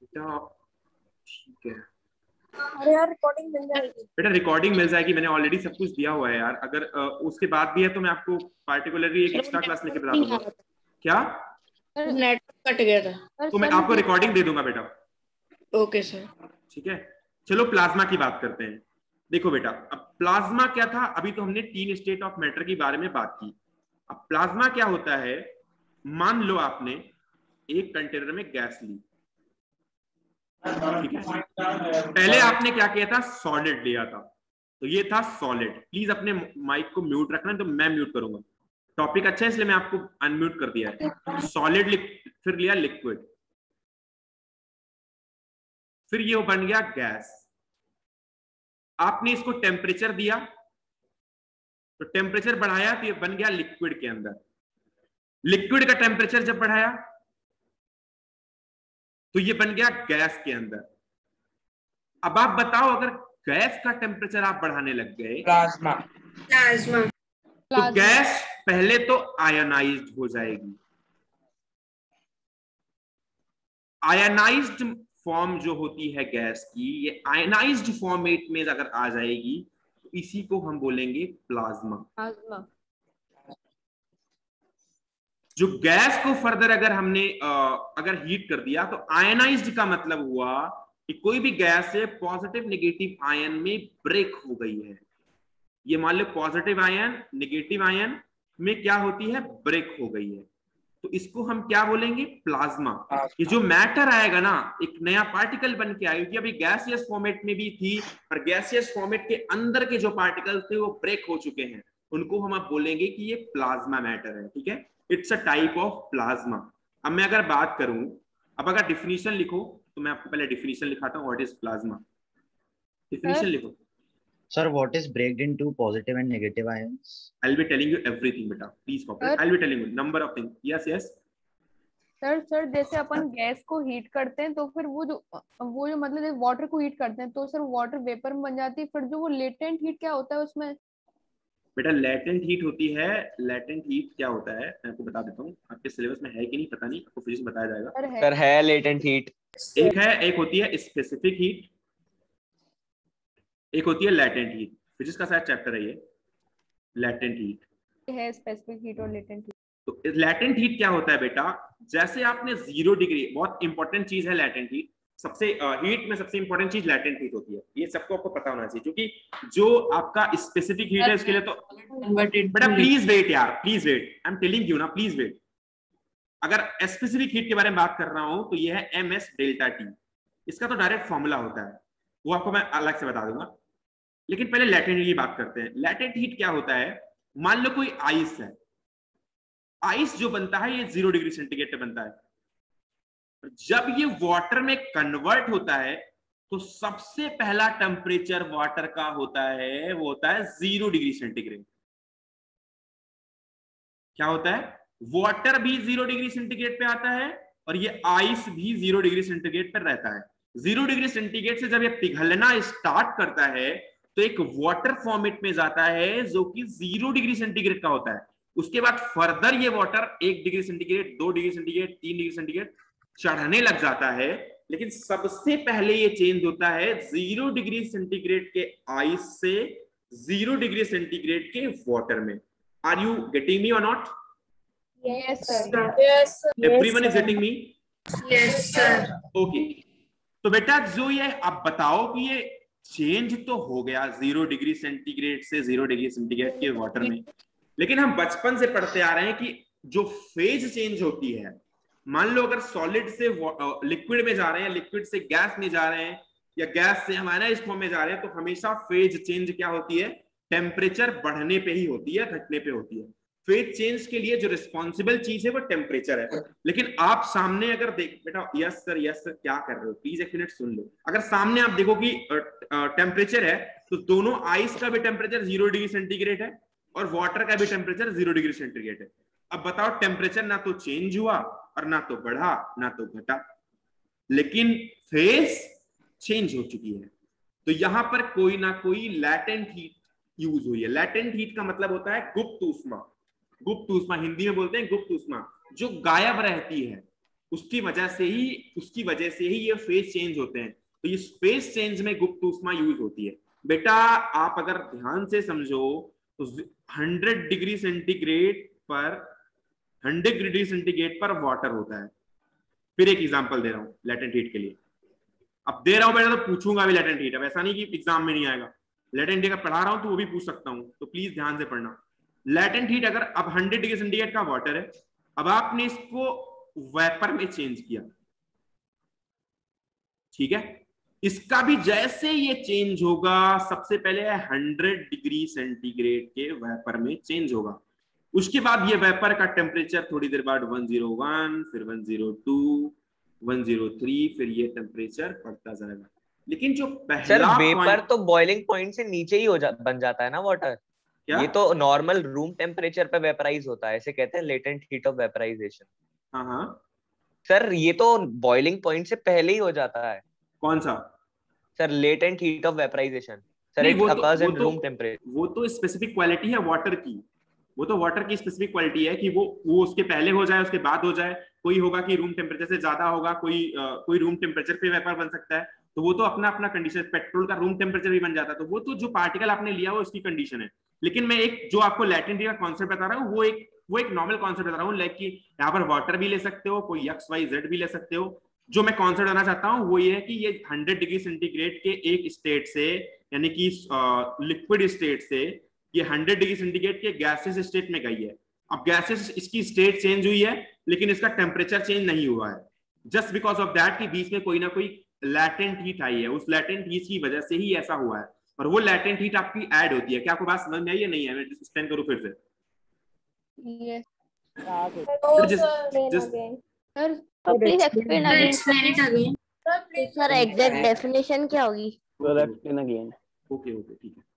बेटा ठीक है अरे यार रिकॉर्डिंग मिल जाएगी बेटा, रिकॉर्डिंग मिल जाएगी, मैंने ऑलरेडी सब कुछ दिया हुआ है यार। अगर उसके बाद भी है तो मैं आपको पार्टिकुलरली एक एक्स्ट्रा क्लास लेके बता दूंगा। क्या नेटवर्क कट गया था, तो मैं आपको रिकॉर्डिंग दे दूंगा बेटा। ओके सर, ठीक है, चलो प्लाज्मा की बात करते हैं। देखो बेटा, अब प्लाज्मा क्या था? अभी तो हमने 3 स्टेट ऑफ मैटर के बारे में बात की। अब प्लाज्मा क्या होता है? मान लो आपने एक कंटेनर में गैस ली, ठीक है, पहले आपने क्या किया था? सॉलिड लिया था, तो ये था सॉलिड। प्लीज अपने माइक को म्यूट रखना, तो मैं म्यूट करूंगा, टॉपिक अच्छा है इसलिए मैं आपको अनम्यूट कर दिया है। सॉलिड, फिर लिया लिक्विड, फिर ये बन गया गैस। आपने इसको टेम्परेचर दिया, तो टेम्परेचर बढ़ाया तो ये बन गया लिक्विड के अंदर। लिक्विड का टेम्परेचर जब बढ़ाया तो ये बन गया गैस के अंदर। अब आप बताओ, अगर गैस का टेम्परेचर आप बढ़ाने लग गए प्लाज्मा तो गैस पहले तो आयनाइज्ड हो जाएगी। आयनाइज्ड फॉर्म जो होती है गैस की, ये आयनाइज्ड फॉर्मेट में अगर आ जाएगी तो इसी को हम बोलेंगे प्लाज्मा। जो गैस को फर्दर अगर हमने अगर हीट कर दिया तो आयनाइज्ड का मतलब हुआ कि कोई भी गैस है पॉजिटिव नेगेटिव आयन में ब्रेक हो गई है। ये मान लो पॉजिटिव आयन नेगेटिव आयन में क्या होती है, ब्रेक हो गई है, तो इसको हम क्या बोलेंगे, प्लाज्मा। ये जो मैटर आएगा ना, एक नया पार्टिकल बन के आएगी, अभी गैसियस फॉर्मेट में भी थी पर गैसियस फॉर्मेट के अंदर के जो पार्टिकल्स थे वो ब्रेक हो चुके हैं, उनको हम अब बोलेंगे कि ये प्लाज्मा मैटर है। ठीक है, it's a type of plasma. अब मैं अगर बात करूं, अब अगर डिफिनीशन लिखो तो मैं आपको पहले डिफिनीशन लिखाता हूं, व्हाट इज प्लाज्मा। डिफिनीशन लिखो। Sir, what is breaked into positive and negative ions? I'll be telling you everything, beta. Please cooperate. I'll be telling you number of things. Yes, yes. Sir जैसे अपन गैस को हीट करते हैं तो फिर वो जो मतलब वाटर को हीट करते हैं तो सर वाटर वेपर में बन जाती है, फिर जो वो लेटेंट हीट क्या होता है उसमें? बेटा लेटेंट हीट होती है, लेटेंट हीट क्या होता है मैं आपको बता देता हूँ, आपके सिलेबस में है कि नहीं पता नहीं, आपको फिजिक्स में बताया जाएगा। सर है लेटेंट हीट। एक होती है स्पेसिफिक हीट, एक होती है लेटेंट हीट। फिजिक्स का शायद चैप्टर है ये, लेटेंट हीट है, स्पेसिफिक हीट और लेटेंट हीट। तो लेटेंट हीट क्या होता है बेटा, जैसे आपने 0 डिग्री, बहुत इंपॉर्टेंट चीज है लेटेंट हीट, सबसे हीट में सबसे इंपॉर्टेंट चीज लेटेंट हीट होती है, ये सबको आपको पता होना चाहिए, क्योंकि जो आपका स्पेसिफिक हीट है उसके लिए तो बेटा प्लीज वेट यार, please wait, I am telling you ना, प्लीज वेट। अगर स्पेसिफिक हीट के बारे में बात कर रहा हूं तो ये है ms डेल्टा टी, इसका तो डायरेक्ट फॉर्मूला होता है, वो आपको मैं अलग से बता दूंगा, लेकिन पहले लेटेंट हीट की बात करते हैं। लेटेंट हीट क्या होता है, मान लो कोई आइस है, आइस जो बनता है ये 0 डिग्री सेंटीग्रेड पे बनता है, जब ये वाटर में कन्वर्ट होता है तो सबसे पहला टेम्परेचर वाटर का होता है, वो होता है 0 डिग्री सेंटीग्रेड। क्या होता है, वाटर भी 0 डिग्री सेंटीग्रेड पे आता है और ये आइस भी 0 डिग्री सेंटीग्रेड पर रहता है। 0 डिग्री सेंटीग्रेड से जब ये पिघलना स्टार्ट करता है तो एक वाटर फॉर्मेट में जाता है जो कि 0 डिग्री सेंटीग्रेड का होता है। उसके बाद फर्दर ये water 1 degree centigrade, 2 degree centigrade, 3 degree centigrade चढ़ने लग जाता है, लेकिन सबसे पहले ये चेंज होता है 0 डिग्री सेंटीग्रेड के आइस से 0 डिग्री सेंटीग्रेड के वाटर में। आर यू गेटिंग मी और not? Yes sir. Yes, sir. Everyone is getting me? Yes, sir. Okay, तो बेटा जो ये आप बताओ कि ये चेंज तो हो गया 0 डिग्री सेंटीग्रेड से 0 डिग्री सेंटीग्रेड के वाटर में, लेकिन हम बचपन से पढ़ते आ रहे हैं कि जो फेज चेंज होती है, मान लो अगर सॉलिड से लिक्विड में जा रहे हैं, लिक्विड से गैस में जा रहे हैं, या गैस से हम आयनाइज्ड फॉर्म में जा रहे हैं, तो हमेशा फेज चेंज क्या होती है, टेम्परेचर बढ़ने पे ही होती है, घटने पे होती है। फेज चेंज के लिए जो रिस्पॉन्सिबल चीज है वो टेम्परेचर है। लेकिन आप सामने अगर देख बेटा, यस सर क्या कर रहे हो, प्लीज एक मिनट सुन लो। अगर सामने आप देखो कि टेम्परेचर है तो दोनों आइस का भी टेम्परेचर 0 डिग्री सेंटीग्रेड है और वाटर का भी टेम्परेचर 0 डिग्री सेंटीग्रेड है। अब बताओ, टेम्परेचर ना तो चेंज हुआ और ना तो बढ़ा ना तो घटा, लेकिन फेज चेंज हो चुकी है। तो यहां पर कोई ना कोई लैटेंट हीट यूज हुई है। लैटेंट हीट का मतलब होता है गुप्त ऊष्मा। गुप्त ऊष्मा हिंदी में बोलते हैं गुप्त ऊष्मा, जो गायब रहती है, उसकी वजह से ही ये फेज चेंज होते हैं। तो ये फेज चेंज में गुप्त ऊष्मा यूज होती है। बेटा आप अगर ध्यान से समझो तो 100 डिग्री सेंटीग्रेड पर वाटर होता है। फिर एक एग्जांपल दे रहा हूं लेटेंट हीट के लिए, अब दे रहा हूं बेटा तो पूछूंगा भी लेटेंट हीट। अब ऐसा नहीं कि एग्जाम में नहीं आएगा, लेटेंट हीट अगर पढ़ा रहा हूं तो वो भी पूछ सकता हूं, तो प्लीज ध्यान से पढ़ना। लेटेंट हीट अगर अब 100 डिग्री सेंटीग्रेड का वाटर है, अब आपने इसको वेपर में चेंज किया, ठीक है, इसका भी जैसे ये चेंज होगा सबसे पहले 100 डिग्री सेंटीग्रेड के वेपर में चेंज होगा। उसके बाद ये वेपर का टेम्परेचर थोड़ी देर बाद 101, फिर 102, 103, फिर ये टेम्परेचर बढ़ता जाएगा। लेकिन जो पहला वेपर तो बॉइलिंग पॉइंट से नीचे ही बन जाता है ना वाटर। ये तो नॉर्मल रूम टेम्परेचर पे वेपराइज होता है, ऐसे कहते हैं लेटेंट हीट ऑफ वेपराइजेशन। हाँ सर ये तो बॉइलिंग पॉइंट से पहले ही हो जाता है। कौन सा? Sir latent heat of vaporization sir, नहीं, it occurs in room temperature. वो तो स्पेसिफिक क्वालिटी है वाटर की, वो तो वाटर की स्पेसिफिक क्वालिटी है कि वो उसके पहले हो जाए उसके बाद हो जाए। कोई होगा कि रूम टेम्परेचर से ज्यादा होगा, कोई रूम टेम्परेचर पे वेपर बन सकता है, तो वो तो अपना अपना कंडीशन। पेट्रोल का रूम टेम्परेचर भी बन जाता है, तो वो तो जो पार्टिकल आपने लिया वो उसकी कंडीशन है। लेकिन मैं एक जो आपको लैटेंट हीट का कॉन्सेप्ट बता रहा हूँ, वो एक नॉर्मल कॉन्सेप्ट बता रहा हूँ, लाइक कि यहाँ पर वाटर भी ले सकते हो, कोई XYZ भी ले सकते हो। जो मैं कॉन्सेप्ट बताना चाहता हूँ वो ये है कि ये 100 डिग्री सेंटीग्रेड के एक स्टेट से, यानी कि लिक्विड स्टेट से ये 100 डिग्री सेंटीग्रेड के गैसेस स्टेट में गई है। अब गैसेस इसकी स्टेट चेंज हुई है लेकिन इसका टेम्परेचर चेंज नहीं हुआ है, जस्ट बिकॉज ऑफ दैट कि बीच में कोई ना कोई लैटेंट हीट आई है। उस लैटेंट हीट की वजह से ही ऐसा हुआ है, और वो लैटेंट हीट आपकी ऐड होती है। क्या आपको बात समझ में आई या नहीं है? मैं एक्सप्लेन करूं फिर से? Yes. Please explain Explain it again. Sir exact definition क्या होगी? Will explain again. Okay okay ठीक है।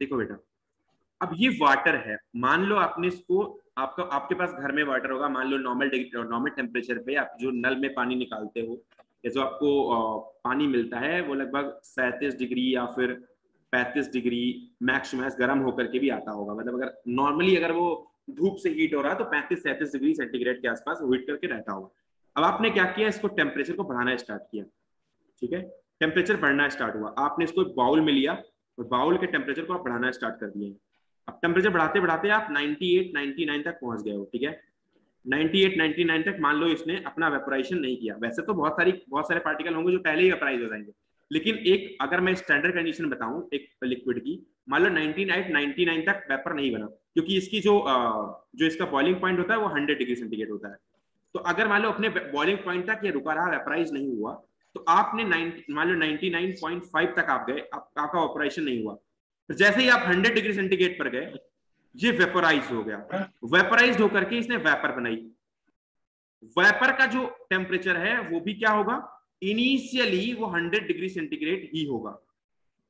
देखो बेटा, अब ये वाटर है, मान लो आपने इसको, आपके पास घर में वाटर होगा, मान लो नॉर्मल टेम्परेचर पे आप जो नल में पानी निकालते हो, या जो आपको पानी मिलता है वो लगभग 37 डिग्री या फिर 35 डिग्री मैक्स टू मैक्स गर्म होकर के भी आता होगा। मतलब अगर नॉर्मली अगर वो धूप से हीट हो रहा है तो 35-37 डिग्री सेंटीग्रेड के आसपास हीट करके रहता होगा। अब आपने क्या किया, इसको टेम्परेचर को बढ़ाना स्टार्ट किया, ठीक है, टेम्परेचर बढ़ना स्टार्ट हुआ, आपने इसको बाउल में लिया और बाउल के टेम्परेचर को आप बढ़ाना स्टार्ट कर दिए। अब टेम्परेचर बढ़ाते बढ़ाते आप 98-99 तक पहुंच गए हो, ठीक है। 98-99 तक मान लो इसने अपना वेपोराइजेशन नहीं किया। वैसे तो बहुत सारे पार्टिकल होंगे जो पहले ही वेपोराइज हो जाएंगे, लेकिन एक अगर मैं स्टैंडर्ड कंडीशन बताऊं एक लिक्विड की, मान लो 99 तक वेपर नहीं बना, क्योंकि इसकी जो इसका बॉइलिंग पॉइंट होता है वो 100 डिग्री सेंटीग्रेड होता है। तो अगर मान लो अपने बॉइलिंग पॉइंट तक ये रुका रहा, वेपोराइज नहीं हुआ, तो आपने मान लो 99.5 तक आप गए, आपका वेपोराइजेशन नहीं हुआ। तो जैसे ही आप 100 डिग्री सेंटीग्रेड पर गए, ये वेपोराइज हो गया। वेपोराइज होकर के इसने वेपर बनाई। वेपर का जो टेम्परेचर है वो भी क्या होगा, इनिशियली वो 100 डिग्री सेंटीग्रेड ही होगा।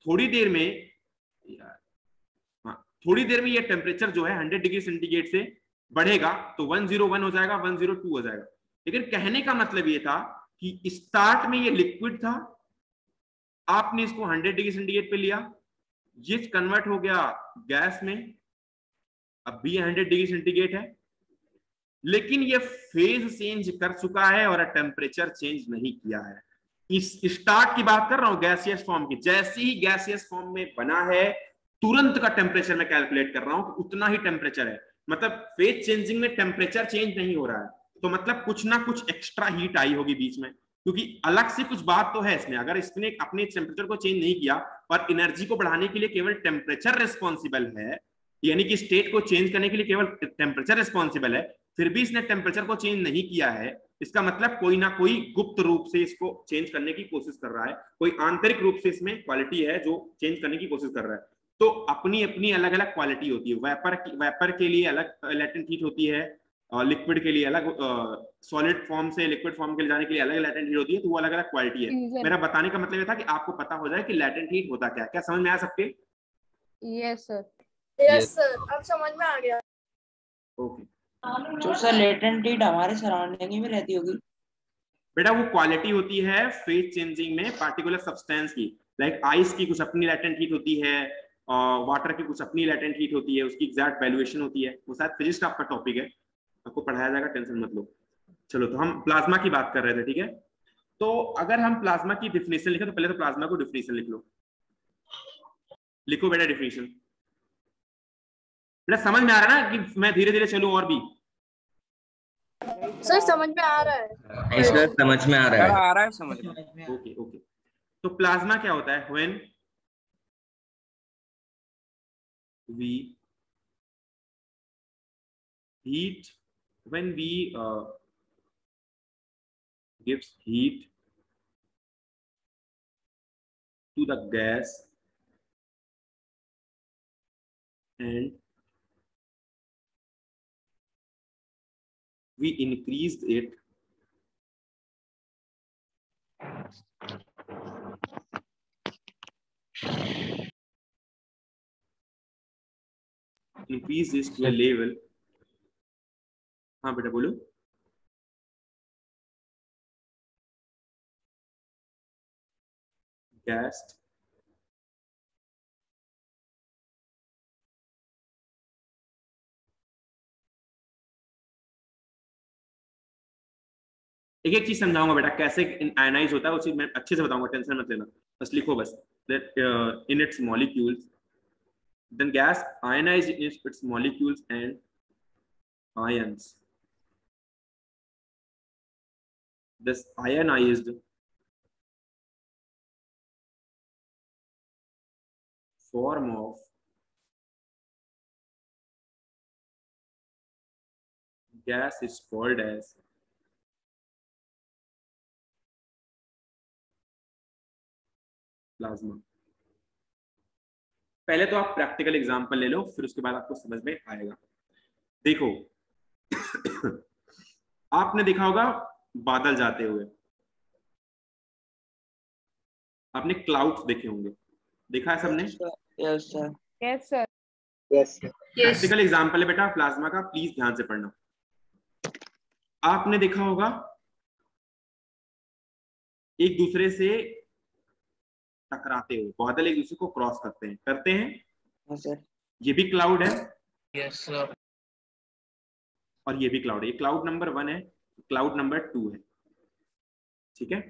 थोड़ी देर में ये टेम्परेचर जो है 100 डिग्री सेंटीग्रेड से बढ़ेगा तो 101 हो जाएगा, 102 हो जाएगा। लेकिन कहने का मतलब ये था कि स्टार्ट में ये लिक्विड था, आपने इसको 100 डिग्री सेंटीग्रेड पे लिया, ये कन्वर्ट हो गया गैस में, अब भी 100 डिग्री सेंटीग्रेड है, लेकिन ये फेज चेंज कर चुका है और टेम्परेचर चेंज नहीं किया है। इस स्टार्ट की बात कर रहा हूं गैसियस फॉर्म की, जैसे ही गैसियस फॉर्म में बना है तुरंत का टेम्परेचर मैं कैलकुलेट कर रहा हूं कि उतना ही टेम्परेचर है। मतलब फेज चेंजिंग में टेम्परेचर चेंज नहीं हो रहा है, तो मतलब कुछ ना कुछ एक्स्ट्रा हीट आई होगी बीच में, क्योंकि अलग से कुछ बात तो है इसमें। अगर इसने अपने टेम्परेचर को चेंज नहीं किया और एनर्जी को बढ़ाने के लिए केवल टेम्परेचर रिस्पॉन्सिबल है, यानी कि स्टेट को चेंज करने के लिए केवल टेम्परेचर रिस्पॉन्सिबल है, फिर भी इसने टेम्परेचर को चेंज नहीं किया है, इसका मतलब कोई ना कोई गुप्त रूप से इसको चेंज करने की कोशिश कर रहा है, कोई आंतरिक रूप से इसमें क्वालिटी है जो चेंज करने की कोशिश कर रहा है। तो अपनी अपनी अलग अलग क्वालिटी होती है। वेपर के लिए अलग लैटेंट हीट होती है, और लिक्विड के लिए अलग, सॉलिड फॉर्म से लिक्विड फॉर्म के लिए जाने के लिए अलग लैटेंट हीट होती है, तो वो अलग अलग क्वालिटी है। मेरा बताने का मतलब ये था कि आपको पता हो जाए कि लैटेंट हीट होता क्या है। क्या समझ में आया सबके? Yes sir. यस सर, अब समझ में आ गया। ओके। जो सर लेटेंट हीट हमारे सराउंडिंग में रहती होगी बेटा, वो क्वालिटी होती है फेज चेंजिंग में पार्टिकुलर सब्सटेंस की। लाइक आइस की कुछ अपनी लैटेंट हीट होती है, वाटर की कुछ अपनी लैटेंट हीट होती है, उसकी एग्जैक्ट वैल्यूएशन होती है। वो शायद फिजिक्स का आपका टॉपिक है, आपको पढ़ाया जाएगा, टेंशन मत लो। चलो, तो हम प्लाज्मा की बात कर रहे थे, ठीक है। तो अगर हम प्लाज्मा की डिफिनेशन लिखें तो पहले तो प्लाज्मा को डिफिनेशन लिख लो। लिखो बेटा डिफिनेशन। बेटा समझ में आ रहा है ना कि मैं धीरे धीरे चलूं और भी? सर समझ में आ रहा है। सर समझ में आ रहा है। आ रहा है समझ में। Okay okay. तो प्लाज्मा क्या होता है? When we heat, when we gives heat to the gas and we increased it to a level. हाँ बेटा बोलो. Gas एक एक चीज समझाऊंगा बेटा कैसे आयनाइज होता है, उसी मैं अच्छे से बताऊंगा, टेंशन मत लेना, बस लिखो बस. That in its molecules, then gas ionized in its molecules and ions. This ionized form of gas is called as plasma. पहले तो आप प्रैक्टिकल एग्जांपल ले लो, फिर उसके बाद आपको समझ में आएगा. देखो आपने देखा होगा बादल जाते हुए, आपने क्लाउड्स देखे होंगे, देखा है सबने? Yes sir. Yes sir. Yes practical example है बेटा प्लाज्मा का, प्लीज ध्यान से पढ़ना. आपने देखा होगा एक दूसरे से टकराते हुए बादल एक दूसरे को क्रॉस करते हैं. हाँ सर. ये भी क्लाउड है. Yes sir. और ये भी क्लाउड है. ये क्लाउड नंबर 1 है, क्लाउड नंबर 2 है. ठीक है.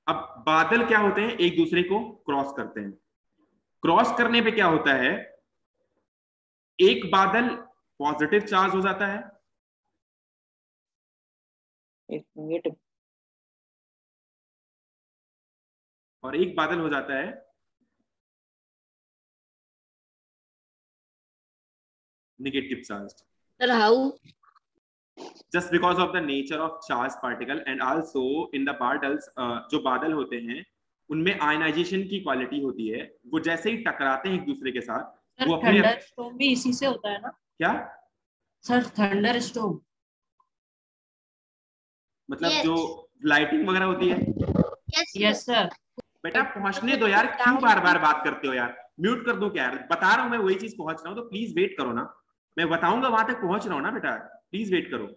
अब बादल क्या होते हैं, एक दूसरे को क्रॉस करते हैं. क्रॉस करने पे क्या होता है, एक बादल पॉजिटिव चार्ज हो जाता है, एक नेगेटिव. और एक बादल हो जाता है negative charge. Sir how? Just because of the nature of charged particle and also in the Badal's, जो बादल होते हैं उनमें आयनाइजेशन की क्वालिटी होती है, वो जैसे ही टकराते हैं एक दूसरे के साथ वो अपने. थंडर स्टॉर्म भी इसी से होता है ना? क्या सर थंडर स्टॉर्म मतलब Yes. जो लाइटिंग वगैरह होती है? Yes sir. बेटा पहुंचने दो यार, क्यों बार बार बात करते हो यार, म्यूट कर दो क्या यार, बता रहा हूं मैं वही चीज पहुंच रहा हूं, तो प्लीज वेट करो ना, मैं बताऊंगा वहां तक पहुंच रहा हूं ना बेटा, प्लीज वेट करो.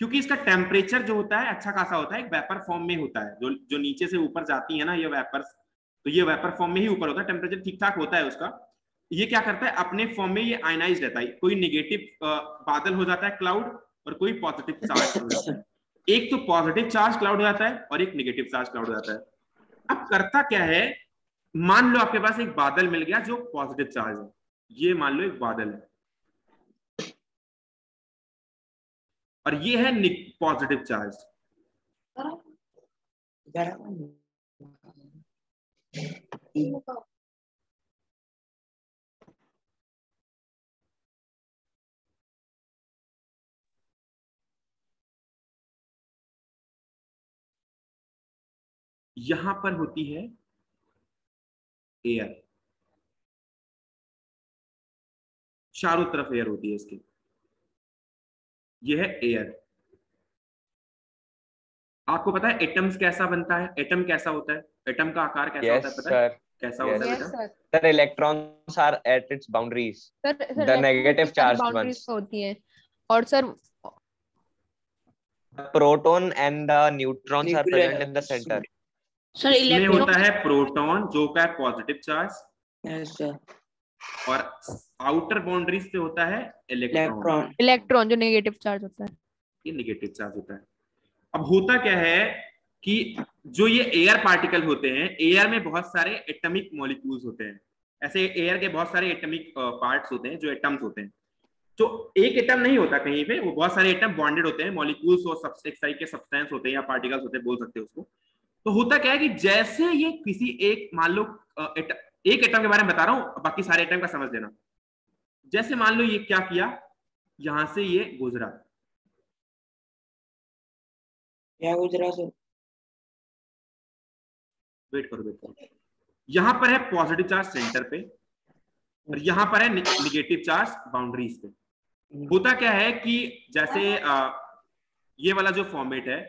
क्योंकि इसका टेम्परेचर जो होता है अच्छा खासा होता है, एक वेपर फॉर्म में होता है, जो नीचे से ऊपर जाती है ना ये वेपर्स, तो ये वेपर फॉर्म में ही ऊपर होता है, टेम्परेचर ठीक ठाक होता है उसका. ये क्या करता है अपने फॉर्म में ये आयनाइज रहता है, कोई निगेटिव बादल हो जाता है क्लाउड और कोई पॉजिटिव चार्ज हो जाता है. एक तो पॉजिटिव चार्ज क्लाउड हो जाता है और एक निगेटिव चार्ज क्लाउड हो जाता है. अब करता क्या है, मान लो आपके पास एक बादल मिल गया जो पॉजिटिव चार्ज है, ये मान लो एक बादल है और ये है पॉजिटिव चार्ज. यहां पर होती है एयर, चारों तरफ एयर होती है इसके, ये है एयर. आपको पता है एटम्स कैसा बनता है, एटम कैसा होता है, एटम का आकार कैसा होता है, पता है कैसा होता है बेटा? Sir electrons are at its boundaries, the negative charged ones होती है, और sir proton and the neutrons are present in the center. Sir इसमें होता है प्रोटॉन जो का पॉजिटिव चार्ज, यस सर. और आउटर बाउंड्रीज पे होता है इलेक्ट्रॉन. इलेक्ट्रॉन जो नेगेटिव चार्ज होता है, ये नेगेटिव चार्ज होता है. अब होता क्या है कि जो ये एयर पार्टिकल होते हैं, एयर में बहुत सारे एटॉमिक मॉलिक्यूल्स होते हैं, ऐसे एयर के बहुत सारे एटॉमिक पार्ट्स होते हैं जो एटम्स होते हैं. तो एक एटम नहीं होता कहीं पे, वो बहुत सारे एटम बॉन्डेड होते हैं, मॉलिक्यूल्स और एक तरह के सब्सटेंस होते हैं या पार्टिकल्स होते हैं, बोल सकते हैं उसको. तो होता क्या है कि जैसे ये किसी एक, मान लो एक एटम के बारे में बता रहा हूं, बाकी सारे एटम का समझ लेना. जैसे मान लो ये क्या किया, यहां से ये गुजरा, क्या गुजरा सर? वेट करो, यहां पर है पॉजिटिव चार्ज सेंटर पे और यहां पर है निगेटिव चार्ज बाउंड्रीज पे. होता क्या है कि जैसे ये वाला जो फॉर्मेट है,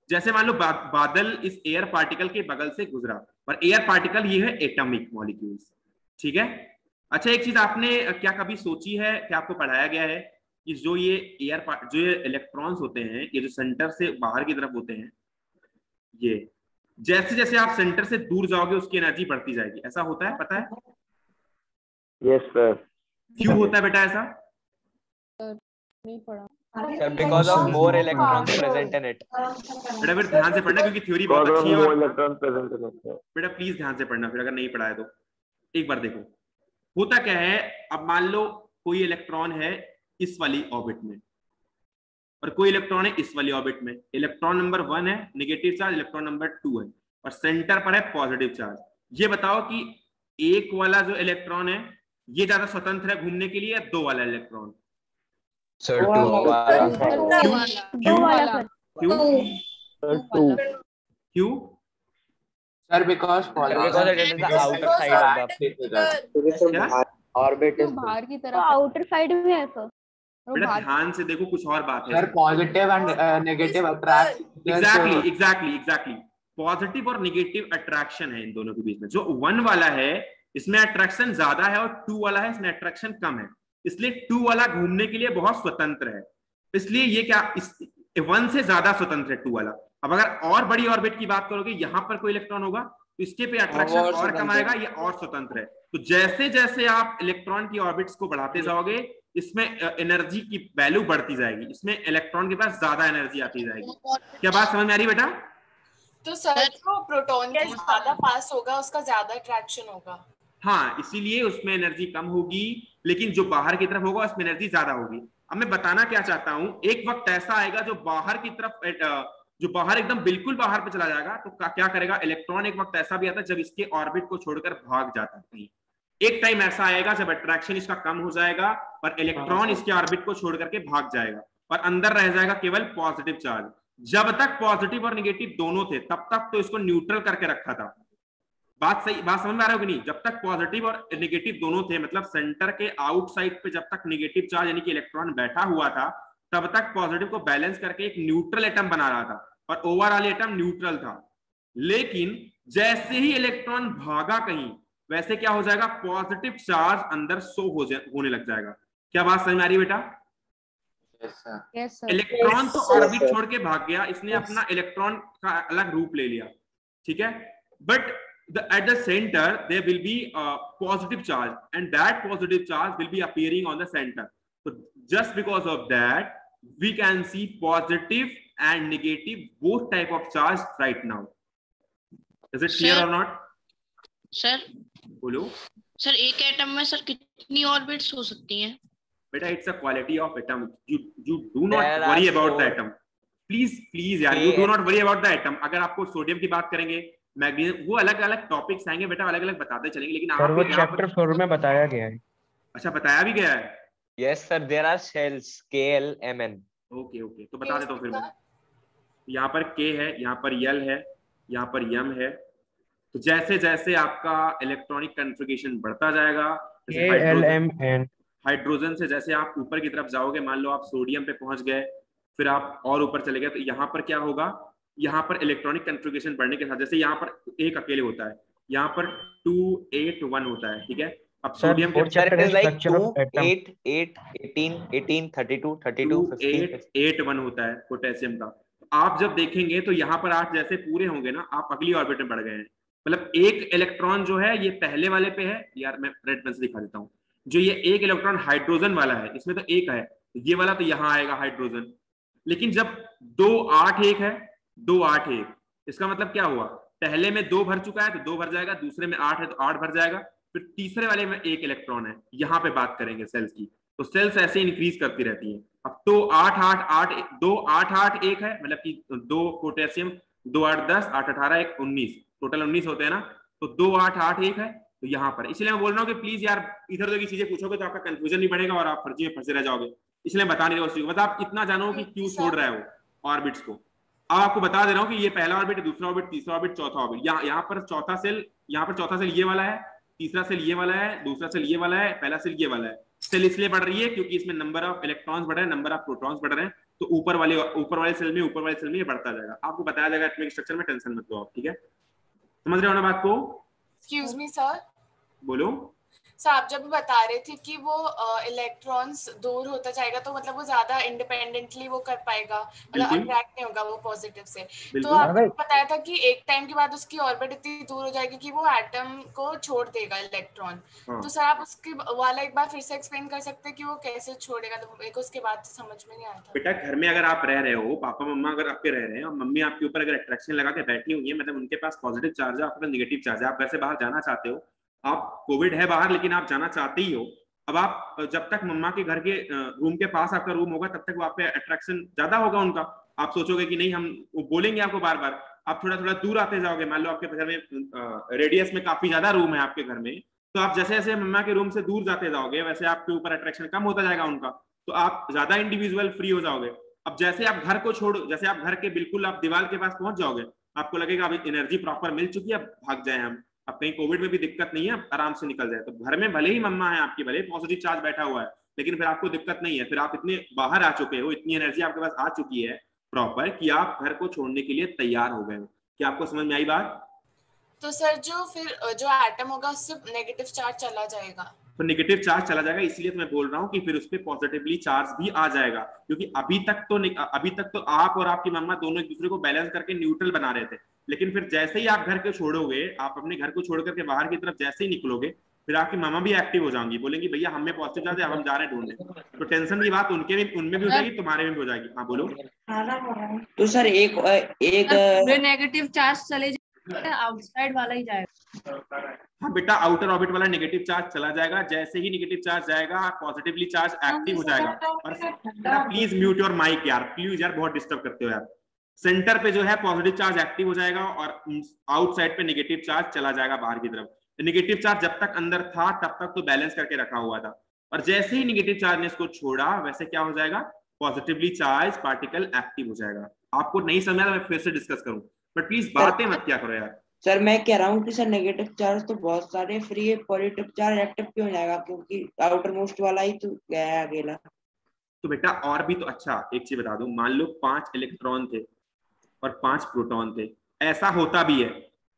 जैसे मान लो बादल इस एयर पार्टिकल के बगल से गुजरा, पर एयर पार्टिकल ये है एटॉमिक मॉलिक्यूल्स, ठीक है। अच्छा, एक चीज आपने क्या कभी सोची है, क्या आपको पढ़ाया गया है कि जो ये जो ये इलेक्ट्रॉन्स होते हैं, ये जो सेंटर से बाहर की तरफ होते हैं, ये जैसे जैसे आप सेंटर से दूर जाओगे उसकी एनर्जी बढ़ती जाएगी, ऐसा होता है, पता है? Yes sir. क्यों होता है बेटा ऐसा? नहीं पढ़ा Sir, because of more electrons present in it. बेटा फिर ध्यान से पढ़ना, क्योंकि थ्योरी बहुत अच्छी है और इलेक्ट्रॉन प्रेजेंट है। बेटा प्लीज ध्यान से पढ़ना, फिर अगर नहीं पढ़ा है तो एक बार देखो होता क्या है। अब मान लो कोई इलेक्ट्रॉन है इस वाली ऑर्बिट में और कोई इलेक्ट्रॉन है इस वाली ऑर्बिट में। इलेक्ट्रॉन नंबर 1 है नेगेटिव चार्ज, इलेक्ट्रॉन नंबर 2 है और सेंटर पर है पॉजिटिव चार्ज। ये बताओ कि एक वाला जो इलेक्ट्रॉन है ये ज्यादा स्वतंत्र है घूमने के लिए या 2 वाला इलेक्ट्रॉन? Sir, 2 वाला। क्यों? Sir, because it is the outer side of the orbit is बाहर की तरफ आउटर साइड में है सर। बेटा ध्यान से देखो, कुछ और बात है। Sir, positive and negative attract. Exactly positive और नेगेटिव अट्रैक्शन है इन दोनों के बीच में। जो 1 वाला है इसमें अट्रैक्शन ज्यादा है और 2 वाला है इसमें अट्रैक्शन कम है, इसलिए 2 वाला घूमने के लिए बहुत स्वतंत्र है, इसलिए ये क्या 1 से ज्यादा स्वतंत्र है 2 वाला। अब अगर और बड़ी ऑर्बिट की बात करोगे, यहाँ पर कोई इलेक्ट्रॉन होगा तो इसके पे अट्रैक्शन और कम आएगा, ये और स्वतंत्र है। तो जैसे जैसे आप इलेक्ट्रॉन की ऑर्बिट्स को बढ़ाते जाओगे इसमें एनर्जी की वैल्यू बढ़ती जाएगी, इसमें इलेक्ट्रॉन के पास ज्यादा एनर्जी आती जाएगी। क्या बात समझ में आ रही बेटा? तो सर जो प्रोटॉन के ज्यादा पास होगा उसका ज्यादा अट्रैक्शन होगा। हाँ, इसीलिए उसमें एनर्जी कम होगी, लेकिन जो बाहर की तरफ होगा उसमें एनर्जी ज्यादा होगी। अब मैं बताना क्या चाहता हूं, एक वक्त ऐसा आएगा जो बाहर की तरफ जो बाहर एकदम बिल्कुल बाहर पे चला जाएगा तो क्या करेगा इलेक्ट्रॉन। एक वक्त ऐसा भी आता है जब इसके ऑर्बिट को छोड़कर भाग जाता है कहीं। एक टाइम ऐसा आएगा जब अट्रैक्शन इसका कम हो जाएगा और इलेक्ट्रॉन इसके ऑर्बिट को छोड़ करके भाग जाएगा और अंदर रह जाएगा केवल पॉजिटिव चार्ज। जब तक पॉजिटिव और निगेटिव दोनों थे तब तक तो इसको न्यूट्रल करके रखा था। बात समझ में आ रहा होगी नहीं? जब तक पॉजिटिव और निगेटिव दोनों थे, मतलब सेंटर के आउटसाइड पे जब तक निगेटिव चार्ज यानी कि इलेक्ट्रॉन बैठा हुआ था तब तक पॉजिटिव को बैलेंस करके एक न्यूट्रल एटम बना रहा था और ओवरऑल एटम न्यूट्रल था। लेकिन जैसे ही इलेक्ट्रॉन भागा कहीं वैसे क्या हो जाएगा, पॉजिटिव चार्ज अंदर होने लग जाएगा। क्या बात समझ में आ रही है बेटा? Yes, sir. इलेक्ट्रॉन तो ऑर्बिट छोड़ के भाग गया, इसने अपना इलेक्ट्रॉन का अलग रूप ले लिया, ठीक है। But at the center there will be a positive charge and that positive charge will be appearing on the center. So just because of that we can see positive and negative both type of charge right now. Is it clear or not? Sir बोलो सर, एक एटम में सर कितनी ऑर्बिट्स हो सकती हैं? बेटा it's a quality of atom, you do not worry about the atom. Please यार, you do not worry about the atom. अगर आपको सोडियम की बात करेंगे, मैग्नीशियम, वो अलग अलग टॉपिक्स आएंगे बेटा, अलग अलग बताते चलेंगे, लेकिन आप वो चैप्टर 4 में बताया गया है। अच्छा, बताया भी गया है? Yes sir, there are shells KL MN. Okay तो बता देता हूँ फिर मैं। यहाँ पर K है, यहाँ पर L है, यहाँ पर M है। तो जैसे जैसे आपका इलेक्ट्रॉनिक कॉन्फ़िगरेशन बढ़ता जाएगा, हाइड्रोजन से जैसे आप ऊपर की तरफ जाओगे, मान लो आप सोडियम पे पहुंच गए, फिर आप और ऊपर चले गए, तो यहाँ पर क्या होगा, यहाँ पर इलेक्ट्रॉनिक कॉन्फ़िगरेशन बढ़ने के साथ जैसे यहाँ पर एक अकेले होता है, यहाँ पर 2 8 1 होता है, ठीक है। अब सोडियम के चैप्टर इज लाइक 2 8 8 18 18 32 32 15 8 1 होता है पोटेशियम का। आप जब देखेंगे तो यहाँ पर 8 जैसे पूरे होंगे ना, आप अगली ऑर्बिट में बढ़ गए हैं। मतलब एक इलेक्ट्रॉन जो है ये पहले वाले पे है, यार मैं रेड पेन से दिखा देता हूँ, जो ये एक इलेक्ट्रॉन हाइड्रोजन वाला है, इसमें तो एक है, ये वाला तो यहाँ आएगा हाइड्रोजन। लेकिन जब 2 8 1 है, 2 8 1, इसका मतलब क्या हुआ, पहले में 2 भर चुका है तो 2 भर जाएगा, दूसरे में 8 है तो 8 भर जाएगा, फिर तीसरे वाले में 1 इलेक्ट्रॉन है। यहाँ पे बात करेंगे सेल्स की, तो सेल्स ऐसे इंक्रीज करती रहती है। अब तो 8 8 8 2 8 8 1 है, मतलब कि 2 पोटेशियम, 2 8 10 8 18 1 19, टोटल 19 होते हैं ना, तो 2 8 8 1 है तो यहाँ पर। इसलिए मैं बोल रहा हूँ कि प्लीज यार इधर उधर की चीजें पूछोगे तो आपका कंफ्यूजन नहीं बढ़ेगा और आप फर्जी में फंसे रह जाओगे, इसलिए बता नहीं रहा हूँ। मतलब आप इतना जानो कि क्यों छोड़ रहा है वो ऑर्बिट्स को। अब आपको बता दे रहा हूँ कि ये पहला ऑर्बिट, दूसरा ऑर्बिट, तीसरा ऑर्बिट, चौथा ऑर्बिट। यहाँ पर चौथा सेल, यहाँ पर चौथा सेल ये वाला है, तीसरा सेल ये वाला है, दूसरा सेल ये वाला है, पहला सेल ये वाला है। सेल इसलिए बढ़ रही है क्योंकि इसमें नंबर ऑफ इलेक्ट्रॉन्स बढ़ रहे हैं, नंबर ऑफ प्रोटॉन्स बढ़ रहे हैं, तो ऊपर वाले सेल में ये बढ़ता जाएगा। आपको बताया जाएगा एटॉमिक स्ट्रक्चर में, टेंशन मत लो आप, ठीक है? समझ रहे हो ना बात को? एक्सक्यूज मी सर, बोलो। सर आप जब बता रहे थे कि वो इलेक्ट्रॉन्स दूर होता जाएगा तो मतलब वो ज्यादा इंडिपेंडेंटली वो कर पाएगा, मतलब अट्रैक्ट नहीं होगा वो पॉजिटिव से, तो आपने बताया था कि एक टाइम के बाद उसकी ऑर्बिट इतनी दूर हो जाएगी कि वो एटम को छोड़ देगा इलेक्ट्रॉन। तो सर आप उसके वाला एक बार फिर से एक्सप्लेन कर सकते हैं कि वो कैसे छोड़ेगा? तो मेरे को उसके बाद समझ में नहीं आया था। बेटा घर में अगर आप रह रहे हो, पापा मम्मा अगर आपके रह रहे हैं और मम्मी आपके ऊपर अगर अट्रैक्शन लगा के बैठी हुई है, मतलब उनके पास पॉजिटिव चार्ज है, आपके पास नेगेटिव चार्ज है, आप घर से बाहर जाना चाहते हो, आप कोविड है बाहर लेकिन आप जाना चाहते ही हो, अब आप जब तक मम्मा के घर के रूम के पास आपका रूम होगा तब तक वो आप पे अट्रैक्शन ज्यादा होगा उनका। आप सोचोगे कि नहीं, हम वो बोलेंगे आपको बार बार, आप थोड़ा थोड़ा दूर आते जाओगे। मान लो आपके घर में रेडियस में काफी ज्यादा रूम है आपके घर में, तो आप जैसे जैसे मम्मा के रूम से दूर जाते जाओगे वैसे आपके ऊपर अट्रैक्शन कम होता जाएगा उनका, तो आप ज्यादा इंडिविजुअल फ्री हो जाओगे। अब जैसे आप घर को छोड़, जैसे आप घर के बिल्कुल आप दीवार के पास पहुंच जाओगे, आपको लगेगा अभी एनर्जी प्रॉपर मिल चुकी है, अब भाग जाए हम, अब कहीं कोविड में भी दिक्कत नहीं है, आराम से निकल जाए। तो घर में भले ही मम्मा है आपकी, भले पॉजिटिव चार्ज बैठा हुआ है, लेकिन फिर आपको दिक्कत नहीं है, फिर आप इतने बाहर आ चुके हो, इतनी एनर्जी आपके पास आ चुकी है प्रॉपर कि आप घर को छोड़ने के लिए तैयार हो गए हो। क्या आपको समझ में आई बात? तो सर जो एटम होगा उससे नेगेटिव चार्ज चला जाएगा, तो नेगेटिव चार्ज चला जाएगा, इसलिए तो मैं बोल रहा हूँ कि फिर उस पर पॉजिटिवली चार्ज भी आ जाएगा, क्योंकि अभी तक तो आप और आपकी मम्मा दोनों एक दूसरे को बैलेंस करके न्यूट्रल बना रहे थे, लेकिन फिर जैसे ही आप घर को छोड़ोगे, आप अपने घर को छोड़ करके बाहर की तरफ जैसे ही निकलोगे, फिर आपकी मामा भी एक्टिव हो जाएंगी, बोलेंगी भैया हमें पॉजिटिव चार्ज है, अब हम जा रहे हैं ढूंढने। तो टेंशन की बात उनमें भी हो जाएगी, तुम्हारे में भी हो जाएगी। हाँ बोलो। तो सर एक नेगेटिव चार्ज चले आउटसाइड वाला ही जाएगा। हाँ बेटा, आउटर ऑर्बिट वाला नेगेटिव चार्ज चला जाएगा, जैसे ही नेगेटिव चार्ज जाएगा पॉजिटिवली चार्ज एक्टिव हो जाएगा। और प्लीज म्यूट योर माइक यार, प्लीज यार, बहुत डिस्टर्ब करते हो यार। सेंटर पे जो है पॉजिटिव चार्ज एक्टिव हो जाएगा और आउटसाइड पे नेगेटिव चार्ज चला जाएगा बाहर की तरफ। नेगेटिव चार्ज जब तक अंदर था तब तक तो बैलेंस करके रखा हुआ था, और जैसे ही नेगेटिव चार्ज ने इसको छोड़ा वैसे क्या हो जाएगा, पॉजिटिवली चार्ज पार्टिकल एक्टिव हो जाएगा। आपको नहीं समझा तो मैं फिर से डिस्कस करूं, बट प्लीज बातें मत क्या करो यार। सर मैं कह रहा हूँ कि सर नेगेटिव चार्ज तो बहुत सारे फ्री है, पॉजिटिव चार्ज एक्टिव क्यों हो जाएगा? क्योंकि आउटर मोस्ट वाला ही तो गया है अकेला। तो बेटा और भी तो, अच्छा एक चीज बता दूं, मान लो 5 इलेक्ट्रॉन थे और 5 प्रोटॉन थे, ऐसा होता भी है।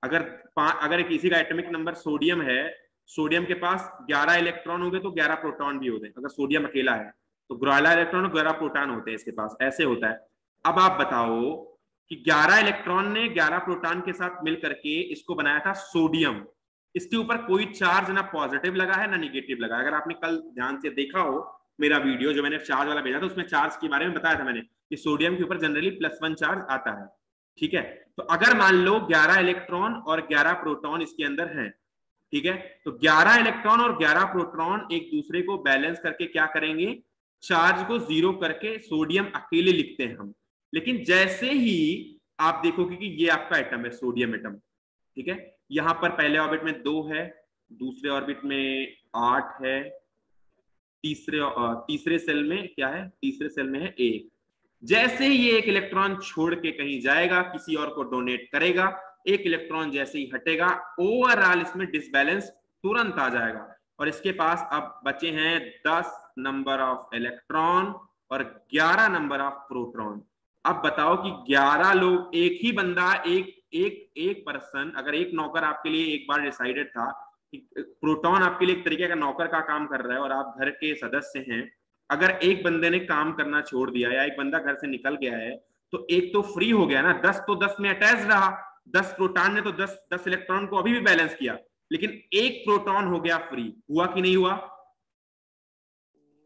अगर किसी का एटॉमिक नंबर सोडियम है, सोडियम के पास 11 इलेक्ट्रॉन हो गए तो 11 प्रोटॉन भी होते हैं। अगर सोडियम अकेला है तो 11 इलेक्ट्रॉन और 11 प्रोटॉन होते हैं इसके पास, ऐसे होता है। अब आप बताओ कि 11 इलेक्ट्रॉन ने 11 प्रोटॉन के साथ मिल करके इसको बनाया था सोडियम, इसके ऊपर कोई चार्ज ना पॉजिटिव लगा है ना नेगेटिव लगा। अगर आपने कल ध्यान से देखा हो मेरा वीडियो जो मैंने चार्ज वाला भेजा था, उसमें चार्ज के बारे में बताया था मैंने कि सोडियम के ऊपर जनरली +1 चार्ज आता है, ठीक है। तो अगर मान लो 11 इलेक्ट्रॉन और 11 प्रोटॉन इसके अंदर हैं, ठीक है, तो 11 इलेक्ट्रॉन और 11 प्रोटॉन एक दूसरे को बैलेंस करके क्या करेंगे, चार्ज को 0 करके सोडियम अकेले लिखते हैं हम। लेकिन जैसे ही आप देखोगे कि ये आपका एटम है, सोडियम एटम, ठीक है, यहां पर पहले ऑर्बिट में 2 है, दूसरे ऑर्बिट में 8 है, तीसरे सेल में क्या है, तीसरे सेल में है 1। जैसे ही ये एक इलेक्ट्रॉन छोड़ के कहीं जाएगा, किसी और को डोनेट करेगा, एक इलेक्ट्रॉन जैसे ही हटेगा, ओवरऑल इसमें डिसबैलेंस तुरंत आ जाएगा और इसके पास अब बचे हैं 10 नंबर ऑफ इलेक्ट्रॉन और 11 नंबर ऑफ प्रोटॉन। अब बताओ कि 11 लोग, एक ही बंदा, एक पर्सन, अगर एक नौकर आपके लिए एक बार डिसाइडेड था कि प्रोटॉन आपके लिए एक तरीके का नौकर का काम कर रहा है और आप घर के सदस्य हैं, अगर एक बंदे ने काम करना छोड़ दिया या एक बंदा घर से निकल गया है तो एक तो फ्री हो गया ना, 10 तो 10 में अटैच रहा, 10 प्रोटॉन ने तो 10 इलेक्ट्रॉन को अभी भी बैलेंस किया, लेकिन एक प्रोटॉन हो गया फ्री। हुआ कि नहीं हुआ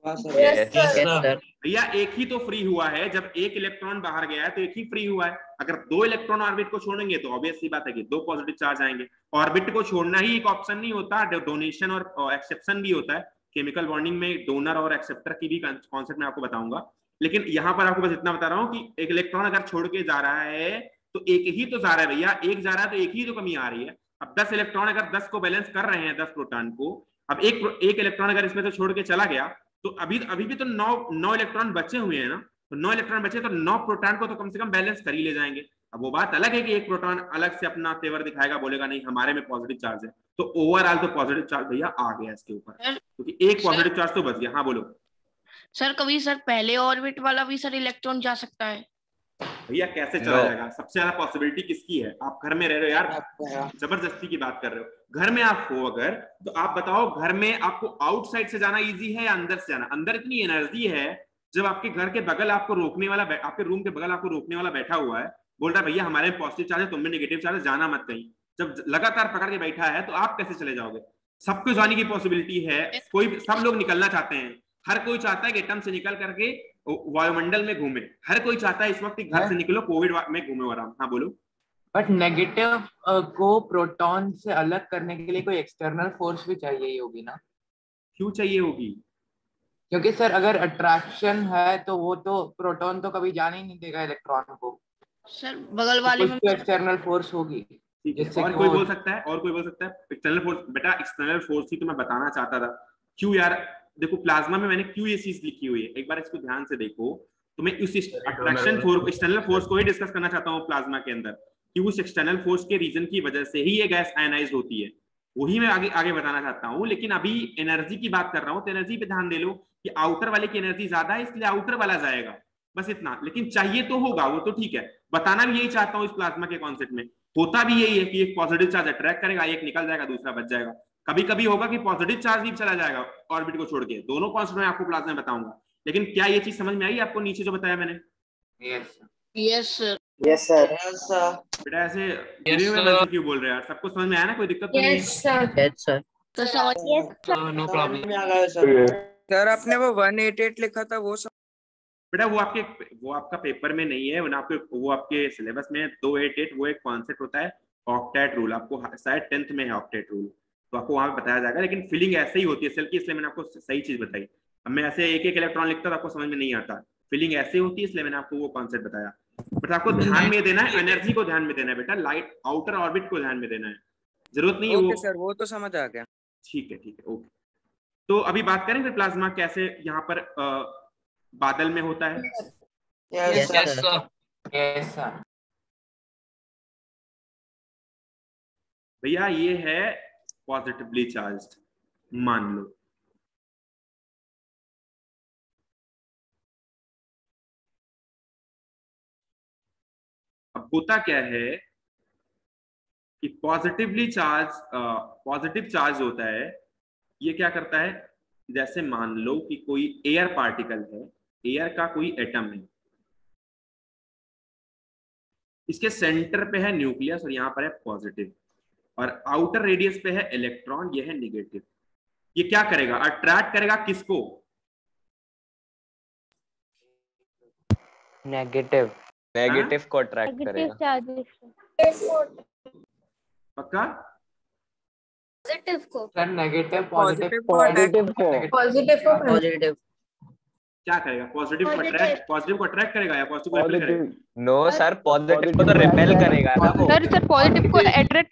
भैया? एक ही तो फ्री हुआ है, जब एक इलेक्ट्रॉन बाहर गया है तो एक ही फ्री हुआ है। अगर 2 इलेक्ट्रॉन ऑर्बिट को छोड़ेंगे तो ऑब्वियस सी बात है कि 2 पॉजिटिव चार्ज आएंगे। ऑर्बिट को छोड़ना ही एक ऑप्शन नहीं होता, डोनेशन और एक्सेप्शन भी होता है। केमिकल बॉन्डिंग में डोनर और एक्सेप्टर की भी कॉन्सेप्ट मैं आपको बताऊंगा, लेकिन यहाँ पर आपको बस इतना बता रहा हूँ कि एक इलेक्ट्रॉन अगर छोड़ के जा रहा है तो एक ही तो जा रहा है भैया, एक जा रहा है तो एक ही तो कमी आ रही है। अब 10 इलेक्ट्रॉन अगर 10 को बैलेंस कर रहे हैं, 10 प्रोटॉन को, अब एक इलेक्ट्रॉन अगर इसमें से छोड़ के चला गया तो अभी भी तो 9 इलेक्ट्रॉन बचे हुए हैं ना, तो 9 इलेक्ट्रॉन बचे तो 9 प्रोटॉन को तो कम से कम बैलेंस कर ही ले जाएंगे। अब वो बात अलग है कि एक प्रोटॉन अलग से अपना तेवर दिखाएगा, बोलेगा नहीं हमारे में पॉजिटिव चार्ज है, तो ओवरऑल तो पॉजिटिव चार्ज भैया आ गया इसके ऊपर, क्योंकि एक पॉजिटिव चार्ज तो बच गया। हाँ बोलो सर कभी सर पहले ऑर्बिट वाला भी सर इलेक्ट्रॉन जा सकता है? भैया कैसे चला जाएगा? सबसे ज्यादा पॉसिबिलिटी किसकी है? आप घर में रह रहे हो यार, जबरदस्ती की बात कर रहे हो। घर में आप हो अगर, तो आप बताओ घर में आपको आउटसाइड से जाना इजी है या अंदर से जाना? अंदर इतनी एनर्जी है, जब आपके घर के बगल आपको रोकने वाला, आपके रूम के बगल आपको रोकने वाला बैठा हुआ है, बोल रहा है भैया हमारे में पॉजिटिव चार्ज है, तुम में नेगेटिव चार्ज है, जाना मत कहीं। जब लगातार पकड़ के बैठा है तो आप कैसे चले जाओगे? सबको जाने की पॉसिबिलिटी है, कोई, सब लोग निकलना चाहते हैं, हर कोई चाहता है कि एटम से निकल करके वायुमंडल में घूमे, हर कोई चाहता है इस वक्त घर से निकलो कोविड में घूमे आराम। हाँ बोलो। बट नेगेटिव को प्रोटॉन से अलग करने के लिए कोई एक्सटर्नल फोर्स भी चाहिए ही होगी ना? क्यों चाहिए होगी? क्योंकि सर अगर अट्रैक्शन है तो वो तो प्रोटॉन तो कभी जाने ही नहीं देगा इलेक्ट्रॉन को। सर बगल वाले में एक्सटर्नल फोर्स होगी। और कोई बोल सकता है, और कोई बोल सकता है एक्सटर्नल फोर्स। बेटा एक्सटर्नल फोर्स ही तो मैं बताना चाहता था। क्यों यार, देखो प्लाज्मा में मैंने क्यों ये चीज लिखी हुई है, एक बार इसको ध्यान से देखो। तो मैं उस अट्रैक्शन फोर्स, एक्सटर्नल फोर्स को ही डिस्कस करना चाहता हूँ प्लाज्मा के अंदर, कि उस एक्सटर्नल फोर्स के रीजन की वजह से ही ये गैस आयनाइज होती है, वही मैं आगे आगे बताना चाहता हूँ। लेकिन अभी एनर्जी की बात कर रहा हूँ, तो एनर्जी पे ध्यान दे लो कि आउटर वाले की एनर्जी ज्यादा है, इसलिए आउटर वाला जाएगा, बस इतना। लेकिन चाहिए तो होगा, वो तो ठीक है, बताना भी यही चाहता हूँ इस प्लाज्मा के कॉन्सेप्ट में। होता भी यही है कि एक पॉजिटिव चार्ज अट्रैक्ट करेगा, एक निकल जाएगा, दूसरा बच जाएगा। कभी कभी होगा कि पॉजिटिव चार्ज भी चला जाएगा ऑर्बिट को छोड़ के। दोनों कॉन्सेप्ट में आपको प्लाज्मा में बताऊंगा। लेकिन क्या ये चीज समझ में आई आपको नीचे जो बताया मैंने? Yes sir. Yes sir. बेटा ऐसे गिरे हुए मन से क्यों बोल रहे हैं यार? सबको समझ में आया ना? कोई दिक्कत तो नहीं है? Yes sir. तो समझ नो प्रॉब्लम सर आपने वो 188 लिखा था वो बेटा वो आपका पेपर में नहीं है, वो आपके सिलेबस में 288 वो एक कॉन्सेप्ट होता है ऑक्टेट रूल, आपको शायद 10th में है ऑक्टेट रूल, तो आपको वहां पे बताया जाएगा। लेकिन फीलिंग ऐसे ही होती है सेल की, इसलिए मैंने आपको सही चीज बताई। अब मैं ऐसे एक एक इलेक्ट्रॉन लिखता तो आपको समझ में नहीं आता, फीलिंग ऐसे होती है, इसलिए मैंने आपको वो कॉन्सेप्ट बताया। बट आपको ध्यान में देना है, एनर्जी को ध्यान में देना है बेटा, लाइट आउटर ऑर्बिट को ध्यान में देना है, जरूरत नहीं है ओके सर, वो तो समझ आ गया। ठीक है ओके। तो अभी बात करें फिर प्लाज्मा कैसे यहाँ पर बादल में होता है। Yes sir. भैया ये है पॉजिटिवली चार्ज्ड, मान लो। अब होता क्या है कि पॉजिटिव चार्ज होता है, ये क्या करता है, जैसे मान लो कि कोई एयर पार्टिकल है, एयर का कोई एटम है, इसके सेंटर पे है न्यूक्लियस और यहाँ पर है पॉजिटिव, और आउटर रेडियस पे है इलेक्ट्रॉन, ये है नेगेटिव। ये क्या करेगा? अट्रैक्ट करेगा किसको? नेगेटिव को अट्रैक्ट करेगा। पक्का? पॉजिटिव को सर, नेगेटिव पॉजिटिव क्या करेगा? पॉजिटिव को अट्रैक्ट करेगा या पॉजिटिव को रिपेल करेगा? नो सर, पॉजिटिव को तो रिपेल करेगा ना वो। सर पॉजिटिव को अट्रैक्ट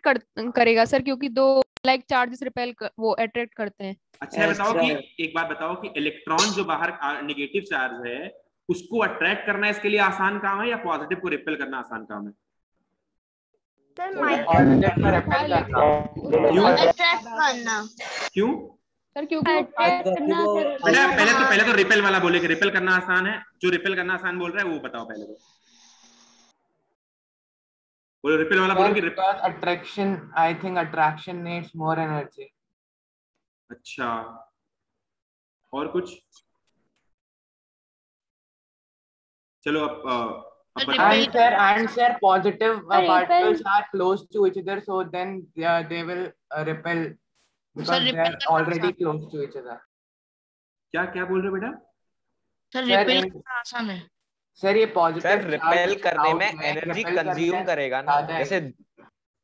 करेगा सर, क्योंकि दो लाइक चार्जेस रिपेल वो अट्रैक्ट करते हैं। अच्छा बताओ कि एक बात बताओ कि इलेक्ट्रॉन जो बाहर नेगेटिव चार्ज है उसको अट्रैक्ट करना इसके लिए आसान काम है या पॉजिटिव को रिपेल करना आसान काम है? क्यों सर? क्योंकि पहले तो रिपेल वाला बोलेंगे, रिपेल करना आसान है। जो रिपेल करना आसान बोल रहा है वो बताओ पहले तो। बोलो रिपेल वाला बोलो कि attraction, I think attraction needs more energy. अच्छा, और कुछ? चलो अब and sir positive particles are close to each other, so then they will repel because they are already close to each other. क्या बोल रहे हो बेटा? सर रिपेल करना आसान है सर। ये पॉजिटिव सर रिपेल करने में एनर्जी कंज्यूम करेगा ना,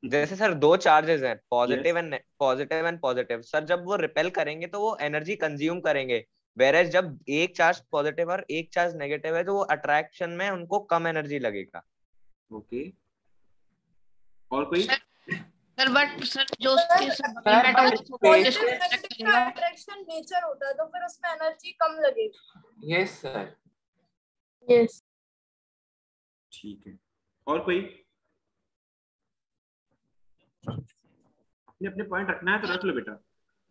जैसे सर दो चार्जेस हैं, पॉजिटिव एंड पॉजिटिव। सर जब वो रिपेल करेंगे तो वो एनर्जी कंज्यूम करेंगे, वेरेज जब एक चार्ज पॉजिटिव और एक चार्ज नेगेटिव है तो वो अट्रैक्शन में उनको कम एनर्जी लगेगा। ओके, और कोई? सर बट सर जो अट्रैक्शन नेचर होता है तो फिर उसमें एनर्जी कम लगेगी। Yes sir. यस ठीक है, और कोई? अपने पॉइंट रखना है तो रख लो बेटा।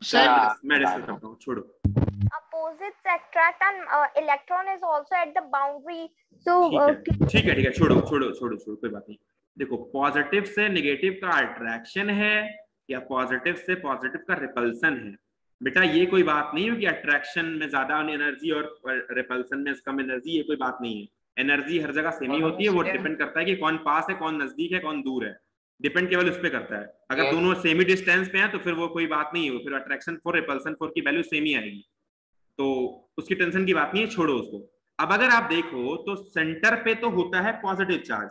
सर मैं डिस्कस करता हूँ, छोड़ो। opposites attract and electron is also at the boundary. So ठीक है, छोड़ो, कोई बात नहीं। देखो, पॉजिटिव से नेगेटिव का अट्रैक्शन है या पॉजिटिव से पॉजिटिव का रिपल्सन है। बेटा ये कोई बात नहीं है कि अट्रैक्शन में ज्यादा एनर्जी और रिपल्सन में कम एनर्जी, ये कोई बात नहीं है। एनर्जी हर जगह सेम ही होती है, वो डिपेंड करता है कि कौन पास है, कौन नजदीक है, कौन दूर है, डिपेंड केवल उस पर करता है। अगर दोनों सेम ही डिस्टेंस पे हैं तो फिर वो कोई बात नहीं है, फिर अट्रैक्शन फोर रिपल्सन फोर की वैल्यू सेम ही आएगी, तो उसकी टेंशन की बात नहीं है, छोड़ो उसको। अब अगर आप देखो तो सेंटर पे तो होता है पॉजिटिव चार्ज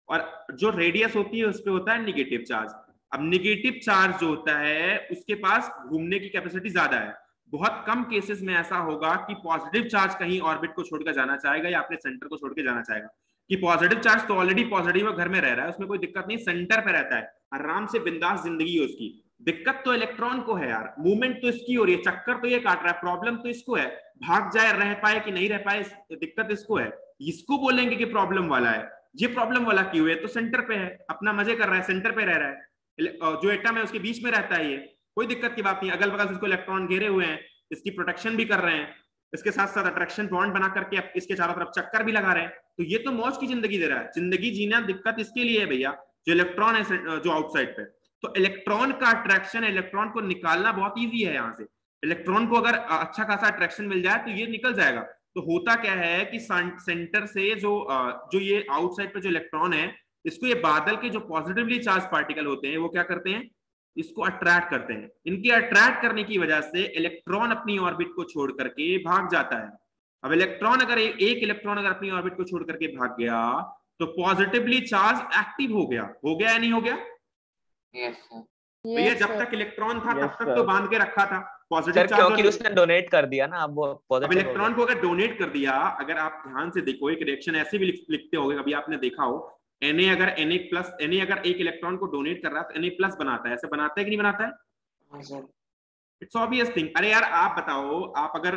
और जो रेडियस होती है उस पे होता है निगेटिव चार्ज। अब निगेटिव चार्ज जो होता है उसके पास घूमने की कैपेसिटी ज्यादा है। बहुत कम केसेस में ऐसा होगा कि पॉजिटिव चार्ज कहीं ऑर्बिट को छोड़कर जाना चाहेगा या अपने सेंटर को छोड़ के जाना चाहेगा, कि पॉजिटिव चार्ज तो ऑलरेडी पॉजिटिव घर में रह रहा है, उसमें कोई दिक्कत नहीं, सेंटर पे रहता है, आराम से बिंदास जिंदगी है उसकी। दिक्कत तो इलेक्ट्रॉन को है यार, मूवमेंट तो इसकी हो रही है, चक्कर तो ये काट रहा है, प्रॉब्लम तो इसको है, भाग जाए, रह पाए कि नहीं रह पाए, दिक्कत इसको है। इसको बोलेंगे कि प्रॉब्लम वाला है। ये प्रॉब्लम वाला क्यों है? तो सेंटर पे है, अपना मजे कर रहा है, सेंटर पे रह रहा है, जो एटम है उसके बीच में रहता है, ये कोई दिक्कत की बात नहीं। अगल बगल से इसको इलेक्ट्रॉन घेरे हुए हैं, इसकी प्रोटेक्शन भी कर रहे हैं, इसके साथ साथ अट्रैक्शन बॉन्ड बना करके इसके चारों तरफ चक्कर भी लगा रहे हैं, तो ये तो मौज की जिंदगी दे रहा है। जिंदगी जीना दिक्कत इसके लिए है भैया, जो इलेक्ट्रॉन है जो आउटसाइड पे। तो इलेक्ट्रॉन का अट्रैक्शन, इलेक्ट्रॉन को निकालना बहुत ईजी है। यहाँ से इलेक्ट्रॉन को अगर अच्छा खासा अट्रैक्शन मिल जाए तो ये निकल जाएगा। तो होता क्या है कि सेंटर से जो ये आउटसाइड पे जो इलेक्ट्रॉन है, इसको ये बादल के जो पॉजिटिवली चार्ज पार्टिकल होते हैं वो क्या करते हैं, इसको अट्रैक्ट करते हैं। इनके अट्रैक्ट करने की वजह से इलेक्ट्रॉन अपनी ऑर्बिट को छोड़ करके भाग जाता है। अब इलेक्ट्रॉन अगर एक इलेक्ट्रॉन अगर अपनी ऑर्बिट को छोड़ करके भाग गया तो पॉजिटिवली चार्ज एक्टिव हो गया या नहीं हो गया? भैया जब तक इलेक्ट्रॉन था तब तक तो बांध के रखा था पॉजिटिव चार्ज, क्योंकि उसने डोनेट कर दिया ना। अब इलेक्ट्रॉन को अगर डोनेट कर दिया, अगर आप ध्यान से देखो एक रिएक्शन ऐसे भी लिखते होगे, कभी आपने देखा हो, Na अगर एक इलेक्ट्रॉन को डोनेट कर रहा है तो Na+ बनाता है, ऐसे बनाता है कि नहीं बनाता है? It's obvious thing. अरे यार आप बताओ, आप अगर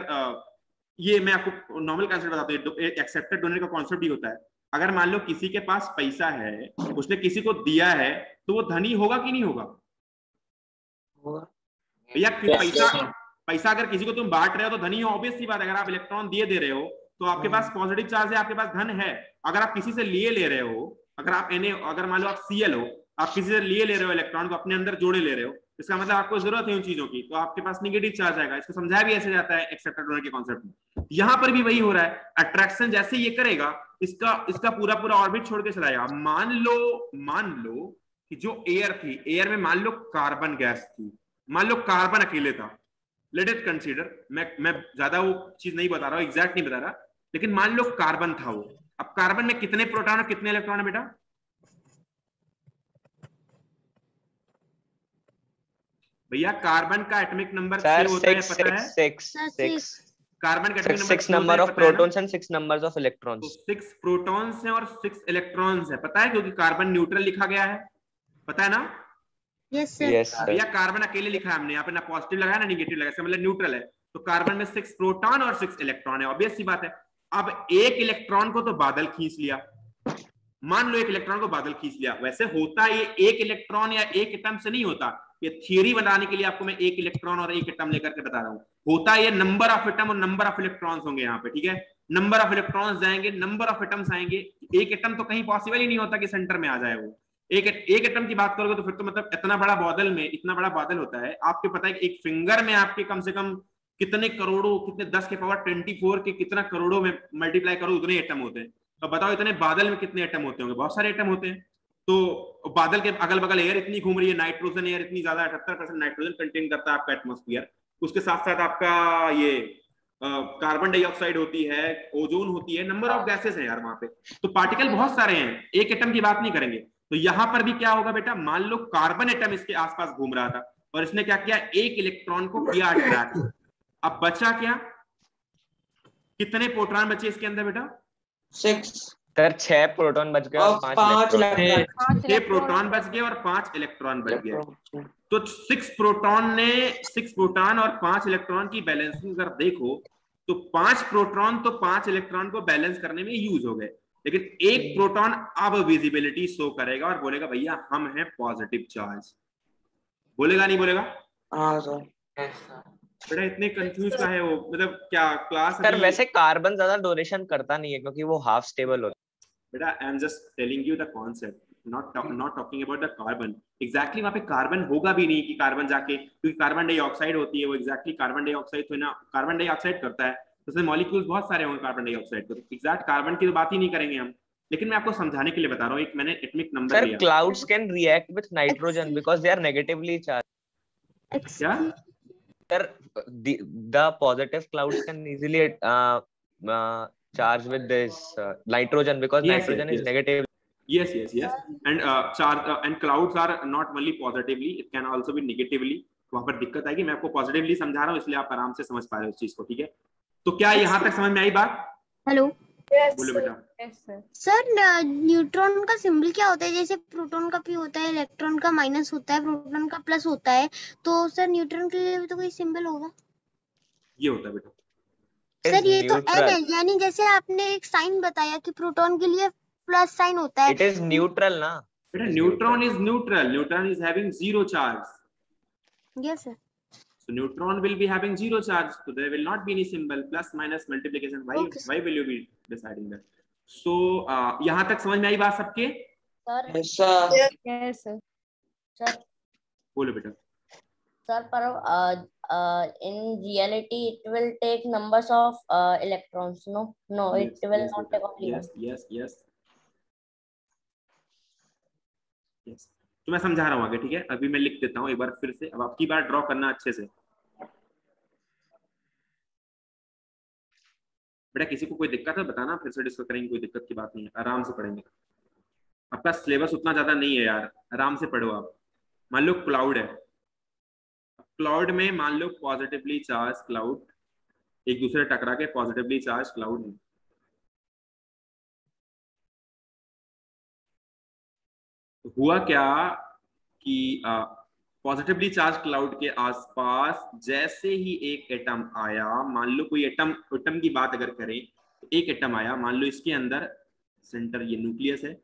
ये मैं आपको नॉर्मल कॉन्सेप्ट बताता हूँ, एक्सेप्टेड डोनेट का कॉन्सेप्ट भी होता है। अगर मान लो किसी के पास पैसा है, उसने किसी को दिया है, तो वो धनी होगा कि नहीं होगा भैया? पैसा अगर किसी को तुम बांट रहे हो तो धनी हो, ऑब्वियस सी बात है। अगर आप इलेक्ट्रॉन दे रहे हो तो आपके पास पॉजिटिव चार्ज है, आपके पास धन है। अगर आप किसी से लिए ले रहे हो, अगर मान लो आप Cl हो, आप किसी से लिए ले रहे हो इलेक्ट्रॉन को, अपने अंदर जोड़े ले रहे हो, इसका मतलब आपको जरूरत है उन चीजों की, तो आपके पास निगेटिव चार्ज आएगा। इसको समझाया भी ऐसे जाता है एक्सेप्टेड डोनर के कॉन्सेप्ट में। यहाँ पर भी वही हो रहा है, अट्रैक्शन जैसे ये करेगा, इसका पूरा ऑर्बिट छोड़ के चलाएगा। मान लो कि जो एयर थी, एयर में मान लो कार्बन गैस थी, मान लो कार्बन अकेले था, लेट इट कंसीडर, मैं ज्यादा वो चीज नहीं बता रहा हूँ, एग्जैक्ट नहीं बता रहा, लेकिन मान लो कार्बन था वो। अब कार्बन में कितने प्रोटॉन और कितने इलेक्ट्रॉन है बेटा? भैया कार्बन का एटॉमिक नंबर 6 होता है, पता है? 6 कार्बन का atomic number 6 number of protons and 6 numbers of electrons. तो 6 प्रोटॉन्स हैं और 6 इलेक्ट्रॉन्स है, पता है? क्योंकि कार्बन न्यूट्रल लिखा गया है, पता है ना? Yes sir. भैया कार्बन अकेले लिखा है हमने, यहाँ पे ना पॉजिटिव लगाया ना निगेटिव लगाया, इसका मतलब न्यूट्रल है। तो कार्बन में 6 प्रोटॉन और 6 इलेक्ट्रॉन है, ऑब्वियस सी बात है। अब एक इलेक्ट्रॉन को तो बादल खींच लिया, मान लो एक इलेक्ट्रॉन को बादल खींच लिया। वैसे होता ये एक इलेक्ट्रॉन या एक एटम से नहीं होता, ये थियरी बनाने के लिए आपको मैं एक इलेक्ट्रॉन और एक एटम लेकर के बता रहा हूँ। होता ये नंबर ऑफ एटम और नंबर ऑफ इलेक्ट्रॉन्स होंगे यहाँ पे, ठीक है? नंबर ऑफ इलेक्ट्रॉन्स जाएंगे, नंबर ऑफ एटम्स आएंगे। एक एटम तो कहीं पॉसिबल ही नहीं होता कि सेंटर में आ जाए वो। एक एटम की बात करोगे तो फिर तो मतलब इतना बड़ा बादल में, इतना बड़ा बादल होता है, आपको पता है कि एक फिंगर में आपके कम से कम कितने करोड़ों, कितने 10 के पावर 24 के कितना करोड़ों में मल्टीप्लाई करो, उतने एटम होते हैं। तो बताओ इतने बादल में कितने एटम होते होंगे? बहुत सारे एटम होते हैं। तो बादल के अगल बगल एयर इतनी घूम रही है, नाइट्रोजन एयर इतनी ज्यादा, 78% नाइट्रोजन कंटेन करता है आपका एटमॉस्फेयर। उसके साथ साथ आपका ये कार्बन डाइऑक्साइड होती है, ओजोन होती है, नंबर ऑफ गैसेस है यार वहां पे। तो पार्टिकल बहुत सारे हैं, एक एटम की बात नहीं करेंगे। तो यहां पर भी क्या होगा बेटा, मान लो कार्बन एटम इसके आसपास घूम रहा था और इसने क्या किया, एक इलेक्ट्रॉन को किया अट्रैक्ट। अब बचा क्या, कितने प्रोटॉन बचे इसके अंदर बेटा? 6 सर 6 प्रोटॉन बच गए और 5 इलेक्ट्रॉन। 6 प्रोटॉन बच गए और 5 इलेक्ट्रॉन बच गए। तो 6 प्रोटॉन और 5 इलेक्ट्रॉन की बैलेंसिंग अगर देखो तो 5 प्रोटॉन तो 5 इलेक्ट्रॉन को बैलेंस करने में यूज हो गए, लेकिन एक प्रोटॉन अब विजिबिलिटी शो करेगा और बोलेगा भैया हम हैं पॉजिटिव चार्ज। बोलेगा नहीं बोलेगा? हाँ सर। बेटा इतने कंफ्यूज का है वो, मतलब क्या क्लास सर वैसे कार्बन ज्यादा डोनेशन करता नहीं है क्योंकि वो हाफ स्टेबल होता है। बेटा I am just telling you the concept, not talking about the carbon. Exactly वहां पे कार्बन होगा भी नहीं कि कार्बन जाके, क्योंकि कार्बन डाइऑक्साइड होती है वो, एग्जैक्टली कार्बन डाइऑक्साइड तो ना कार्बन डाइऑक्साइड करता है, तो उसमें मॉलिक्यूल्स बहुत सारे होंगे कार्बन डाइऑक्साइड, तो एग्जैक्ट कार्बन की तो बात ही नहीं करेंगे हम। लेकिन मैं आपको समझाने के लिए बता रहा हूँ, एक मैंने एटॉमिक नंबर सर लिया। Clouds can react with nitrogen because they are negatively charge. क्या sir the positive clouds can easily charge with this nitrogen because nitrogen is negative. Yes. And charge and clouds are not only positively, it can also be negatively. वहां पर दिक्कत आएगी, मैं आपको पॉजिटिवली समझा रहा हूँ इसलिए आप आराम से समझ पा रहे हो उस चीज को, ठीक है? तो क्या यहाँ तक समझ में आई बात? हेलो बोलो बेटा। सर न्यूट्रॉन का सिंबल क्या होता है? जैसे प्रोटॉन का P होता है, इलेक्ट्रॉन का माइनस होता है, प्रोटॉन का प्लस होता है, तो सर न्यूट्रॉन के लिए भी तो कोई सिंबल होगा? ये होता है बेटा सर ये तो N है, यानी जैसे आपने एक साइन बताया कि प्रोटॉन के लिए प्लस साइन होता है। It is neutral ना बेटा, neutron is neutral, neutron is having zero charge. Yes sir. So neutron will be having zero charge, so there will not be any symbol, plus minus multiplication. Why will you be deciding that? So यहाँ तक समझ में आई बात सबके? Yes sir. Yes sir. Sir. बोलो बेटा। Sir, in reality it will take numbers of electrons. No, it will not take only one. Yes. तो मैं समझा रहा हूँ आगे, ठीक है? अभी मैं लिख देता हूँ एक बार फिर से, अब आपकी बार ड्रॉ करना अच्छे से। बेटा किसी को कोई दिक्कत है बताना, फिर से डिस्कस करेंगे, कोई दिक्कत की बात नहीं है, आराम से पढ़ेंगे। आपका सिलेबस उतना ज्यादा नहीं है यार, आराम से पढ़ो आप। मान लो क्लाउड है, क्लाउड में मान लो पॉजिटिवली चार्ज क्लाउड, एक दूसरे टकरा के पॉजिटिवली चार्ज क्लाउड है। तो हुआ क्या कि पॉजिटिवली चार्ज क्लाउड के आसपास जैसे ही एक एटम आया, मान लो कोई एटम की बात अगर करें तो एक एटम आया, मान लो इसके अंदर सेंटर ये न्यूक्लियस है,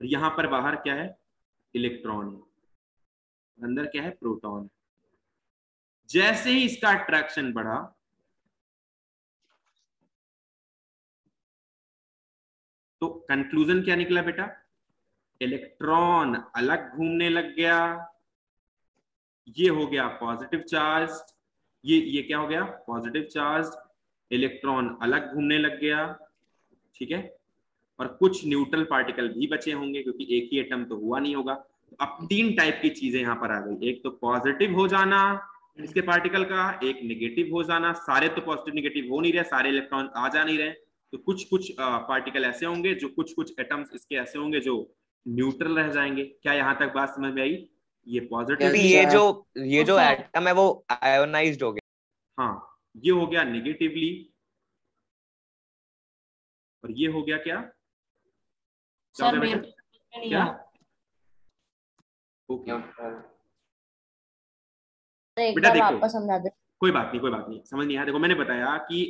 यहां पर बाहर क्या है? इलेक्ट्रॉन है, अंदर क्या है? प्रोटॉन। जैसे ही इसका अट्रैक्शन बढ़ा, तो कंक्लूजन क्या निकला बेटा? इलेक्ट्रॉन अलग घूमने लग गया, ये हो गया पॉजिटिव चार्ज, ये क्या हो गया? Positive charge. इलेक्ट्रॉन अलग घूमने लग गया, ठीक है? और कुछ न्यूट्रल पार्टिकल भी बचे होंगे क्योंकि एक ही एटम तो हुआ नहीं होगा। अब तीन टाइप की चीजें यहां पर आ गई, एक तो पॉजिटिव हो जाना इसके पार्टिकल का, एक नेगेटिव हो जाना, सारे तो पॉजिटिव नेगेटिव हो नहीं रहे, सारे इलेक्ट्रॉन आ जा नहीं रहे, तो कुछ पार्टिकल ऐसे होंगे जो कुछ एटम्स इसके ऐसे होंगे जो न्यूट्रल रह जाएंगे। क्या यहाँ तक बात समझ में आई? ये पॉजिटिव, ये जो एटम है वो आयोनाइज्ड हो गया। हाँ, ये हो गया नेगेटिवली, और ये हो गया क्या? सर क्या? ओके बेटा देखो, कोई बात नहीं, समझ नहीं आया। देखो मैंने बताया कि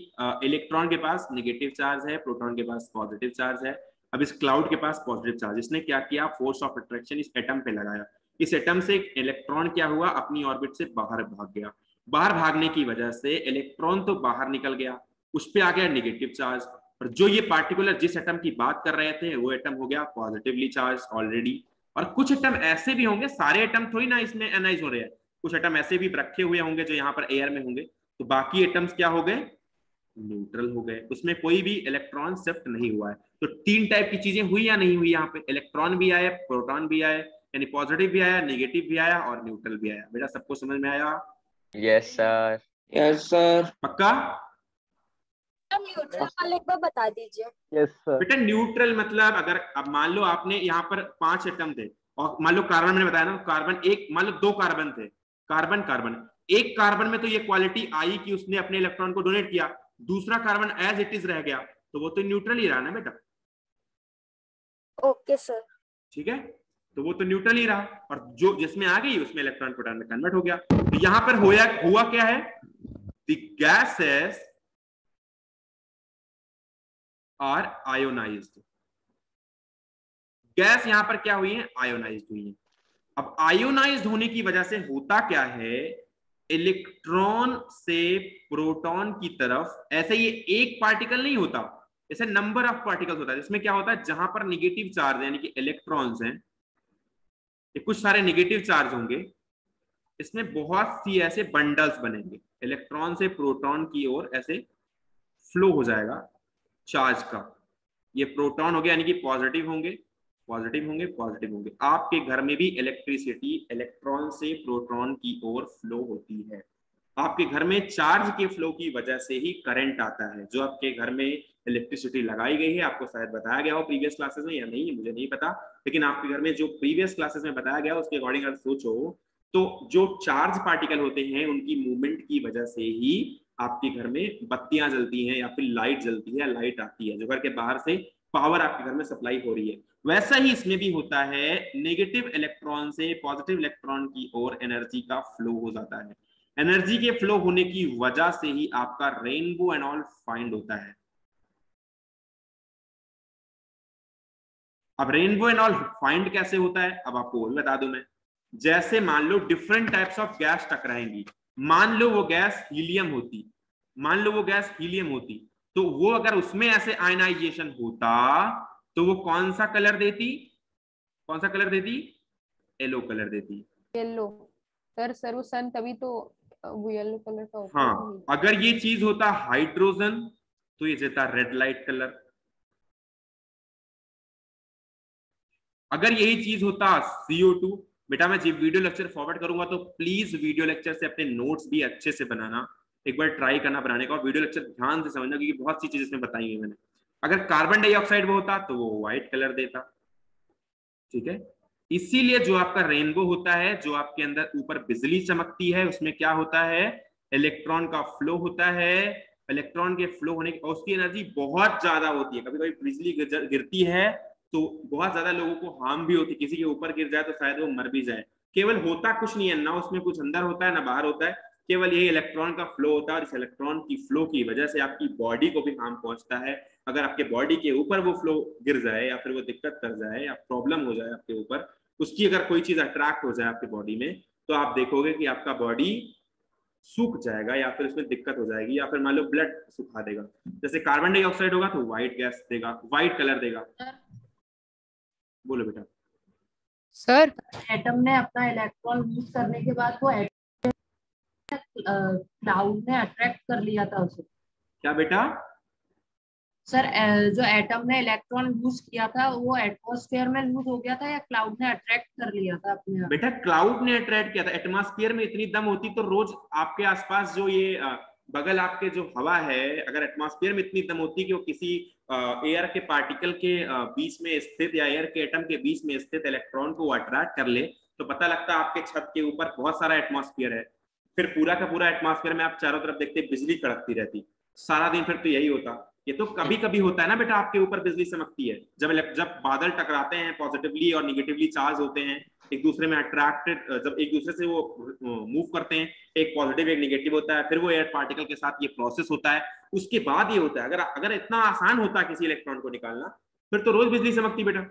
इलेक्ट्रॉन के पास नेगेटिव चार्ज है, प्रोटॉन के पास पॉजिटिव चार्ज है। अब इस क्लाउड के पास पॉजिटिव चार्ज, इसने क्या किया? फोर्स ऑफ अट्रैक्शन इस एटम पे लगाया। इस एटम से एक इलेक्ट्रॉन क्या हुआ? अपनी ऑर्बिट से बाहर भाग गया। बाहर भागने की वजह से इलेक्ट्रॉन तो बाहर निकल गया, उस पे आ गया नेगेटिव चार्ज, और जो ये पार्टिकुलर जिस एटम की बात कर रहे थे वो एटम हो गया पॉजिटिवली चार्ज ऑलरेडी। और कुछ एटम ऐसे भी होंगे, सारे एटम थोड़ी ना इसमें एनालाइज हो रहे हैं, कुछ एटम ऐसे भी रखे हुए होंगे जो यहाँ पर एयर में होंगे, तो बाकी एटम्स क्या हो गए? न्यूट्रल हो गए, उसमें कोई भी इलेक्ट्रॉन शिफ्ट नहीं हुआ है। तो तीन टाइप की चीजें हुई या नहीं हुई? यहाँ पे इलेक्ट्रॉन भी आया, प्रोटॉन भी आया, यानी पॉजिटिव भी आया, नेगेटिव भी आया और न्यूट्रल भी आया। बेटा सबको समझ में आया? Yes sir. Yes sir. पक्का? न्यूट्रल वाले को बता दीजिए। Yes sir. बेटा न्यूट्रल मतलब, अगर अब मान लो आपने यहाँ पर 5 एटम थे और मान लो कार्बन, मैंने बताया ना कार्बन एक, मान लो 2 कार्बन थे, कार्बन एक कार्बन में तो ये क्वालिटी आई कि उसने अपने इलेक्ट्रॉन को डोनेट किया, दूसरा कार्बन एज इट इज रह गया, तो वो तो न्यूट्रल ही रहा ना बेटा। Okay sir. ठीक है, तो वो तो न्यूट्रल ही रहा, और जो जिसमें आ गई उसमें इलेक्ट्रॉन प्रोटॉन में कन्वर्ट हो गया। तो यहां पर हुआ क्या है? The gases are ionized. Gas यहां पर क्या हुई है? आयोनाइज्ड हुई है। अब आयोनाइज्ड होने की वजह से होता क्या है इलेक्ट्रॉन से प्रोटॉन की तरफ, ऐसे ये एक पार्टिकल नहीं होता, जैसे नंबर ऑफ पार्टिकल्स होता है, जिसमें क्या होता है जहां पर निगेटिव चार्ज यानी कि इलेक्ट्रॉन्स हैं, ये कुछ सारे निगेटिव चार्ज होंगे, इसमें बहुत सी ऐसे बंडल्स बनेंगे, इलेक्ट्रॉन से प्रोटॉन की ओर ऐसे फ्लो हो जाएगा चार्ज का। ये प्रोटॉन हो गया यानी कि पॉजिटिव होंगे, पॉजिटिव होंगे, पॉजिटिव होंगे। आपके घर में भी इलेक्ट्रिसिटी इलेक्ट्रॉन से प्रोटॉन की ओर फ्लो होती है। आपके घर में चार्ज के फ्लो की वजह से ही करंट आता है। जो आपके घर में इलेक्ट्रिसिटी लगाई गई है, आपको शायद बताया गया हो प्रीवियस क्लासेस में या नहीं, मुझे नहीं पता, लेकिन आपके घर में जो प्रीवियस क्लासेस में बताया गया उसके अकॉर्डिंग अगर सोचो तो जो चार्ज पार्टिकल होते हैं उनकी मूवमेंट की वजह से ही आपके घर में बत्तियां जलती हैं या फिर लाइट जलती है, लाइट आती है, जो घर के बाहर से पावर आपके घर में सप्लाई हो रही है। वैसा ही इसमें भी होता है, नेगेटिव इलेक्ट्रॉन से पॉजिटिव इलेक्ट्रॉन की ओर एनर्जी का फ्लो हो जाता है। एनर्जी के फ्लो होने की वजह से ही आपका रेनबो एंड ऑल फाइंड होता है। अब रेनबो एंड ऑल फाइंड कैसे होता है, अब आपको वो भी बता दूं मैं। जैसे मान लो डिफरेंट टाइप्स ऑफ गैस टकराएंगी, मान लो वो गैस हीलियम होती, मान लो वो गैस हीलियम होती, तो वो अगर उसमें ऐसे आयनाइजेशन होता तो वो कौन सा कलर देती, कौन सा कलर देती, येलो कलर देती। येलो सर वो सन तभी तो वो येलो कलर का होता। हाँ, अगर ये चीज होता हाइड्रोजन तो ये देता रेड लाइट कलर। अगर यही चीज होता CO2, बेटा मैं जब वीडियो लेक्चर फॉरवर्ड करूंगा तो प्लीज वीडियो लेक्चर से अपने नोट्स भी अच्छे से बनाना, एक बार ट्राई करना बनाने का, और वीडियो लेक्चर ध्यान से समझना क्योंकि बहुत सी चीजें इसमें बताई है मैंने। अगर कार्बन डाइऑक्साइड वो होता तो वो व्हाइट कलर देता, ठीक है। इसीलिए जो आपका रेनबो होता है, जो आपके अंदर ऊपर बिजली चमकती है, उसमें क्या होता है, इलेक्ट्रॉन का फ्लो होता है। इलेक्ट्रॉन के फ्लो होने की और उसकी एनर्जी बहुत ज्यादा होती है। कभी कभी बिजली गिरती है तो बहुत ज्यादा लोगों को हार्म भी होती है, किसी के ऊपर गिर जाए तो शायद वो मर भी जाए। केवल होता कुछ नहीं है, ना उसमें कुछ अंदर होता है ना बाहर होता है, केवल यही इलेक्ट्रॉन का फ्लो होता है। और इस इलेक्ट्रॉन की फ्लो की वजह से आपकी बॉडी को भी हार्म पहुंचता है। अगर आपके बॉडी के ऊपर वो फ्लो गिर जाए या फिर वो दिक्कत कर जाए या प्रॉब्लम हो जाए आपके ऊपर, उसकी अगर कोई चीज अट्रैक्ट हो जाए आपकी बॉडी में, तो आप देखोगे कि आपका बॉडी सूख जाएगा या फिर उसमें दिक्कत हो जाएगी, या फिर मान लो ब्लड सुखा देगा। जैसे कार्बन डाइऑक्साइड होगा तो व्हाइट गैस देगा, व्हाइट कलर देगा। बोलो बेटा। सर एटम ने अपना इलेक्ट्रॉन यूज करने के बाद वो क्लाउड ने अट्रैक्ट कर लिया था उसे। क्या बेटा? सर जो एटम ने इलेक्ट्रॉन यूज किया था वो एटमॉस्फेयर में लूज हो गया था या क्लाउड ने अट्रैक्ट कर लिया था अपने आप? बेटा क्लाउड ने अट्रैक्ट किया था। एटमॉस्फेयर में इतनी दम होती तो रोज आपके आसपास जो ये बगल आपके जो हवा है, अगर एटमॉस्फेयर में इतनी दम होती कि वो किसी एयर के पार्टिकल के बीच में स्थित या एयर के एटम के बीच में स्थित इलेक्ट्रॉन को अट्रैक्ट कर ले, तो पता लगता आपके छत के ऊपर बहुत सारा एटमॉस्फेयर है, फिर पूरा का पूरा एटमॉस्फेयर में आप चारों तरफ देखते बिजली कड़कती रहती सारा दिन, फिर तो यही होता। ये तो कभी कभी होता है ना बेटा, आपके ऊपर बिजली चमकती है जब बादल टकराते हैं, पॉजिटिवली और निगेटिवली चार्ज होते हैं एक दूसरे में अट्रैक्टेड, जब एक दूसरे से वो मूव करते हैं, एक पॉजिटिव एक निगेटिव होता है, फिर वो एयर पार्टिकल के साथ ये प्रोसेस होता है, उसके बाद ये होता है। अगर इतना आसान होता किसी इलेक्ट्रॉन को निकालना, फिर तो रोज बिजली चमकती बेटा।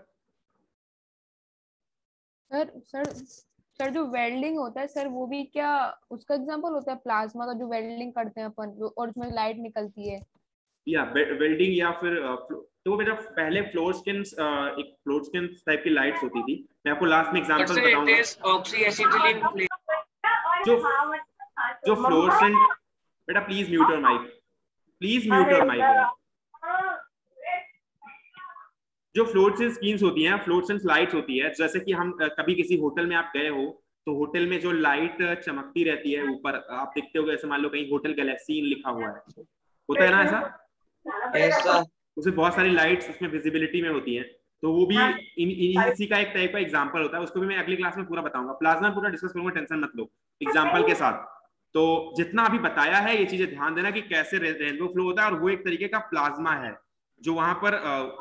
सर जो वेल्डिंग होता है सर, वो भी क्या उसका एग्जांपल होता है प्लाज्मा का, जो वेल्डिंग करते हैं अपन और उसमें लाइट निकलती है, या वेल्डिंग या फिर तो बेटा पहले फ्लोरसेंस एक फ्लोरसेंस टाइप की लाइट्स होती थी। मैं आपको लास्ट में एग्जांपल बताऊंगा। जो फ्लोरसेंट बेटा please mute your mic, please mute your mic. जो फ्लोरसेंस स्कीम्स होती हैं, फ्लोरसेंस लाइट्स होती है, जैसे कि हम कभी किसी होटल में आप गए हो तो होटल में जो लाइट चमकती रहती है ऊपर, आप देखते हो, जैसे मान लो कहीं होटल गैलेक्सी लिखा हुआ है, होता है ना ऐसा, उसमें बहुत सारी लाइट्स उसमें विजिबिलिटी में होती हैं, तो वो भी इसी का एक टाइप का एग्जांपल होता है। उसको भी मैं अगली क्लास में पूरा बताऊंगा, प्लाज्मा पूरा डिस्कस करूंगा, टेंशन मत लो, एग्जांपल के साथ। तो जितना अभी बताया है ये चीजें ध्यान देना कि कैसे रेनबो फ्लो होता है, और वो एक तरीके का प्लाज्मा है, जो वहां पर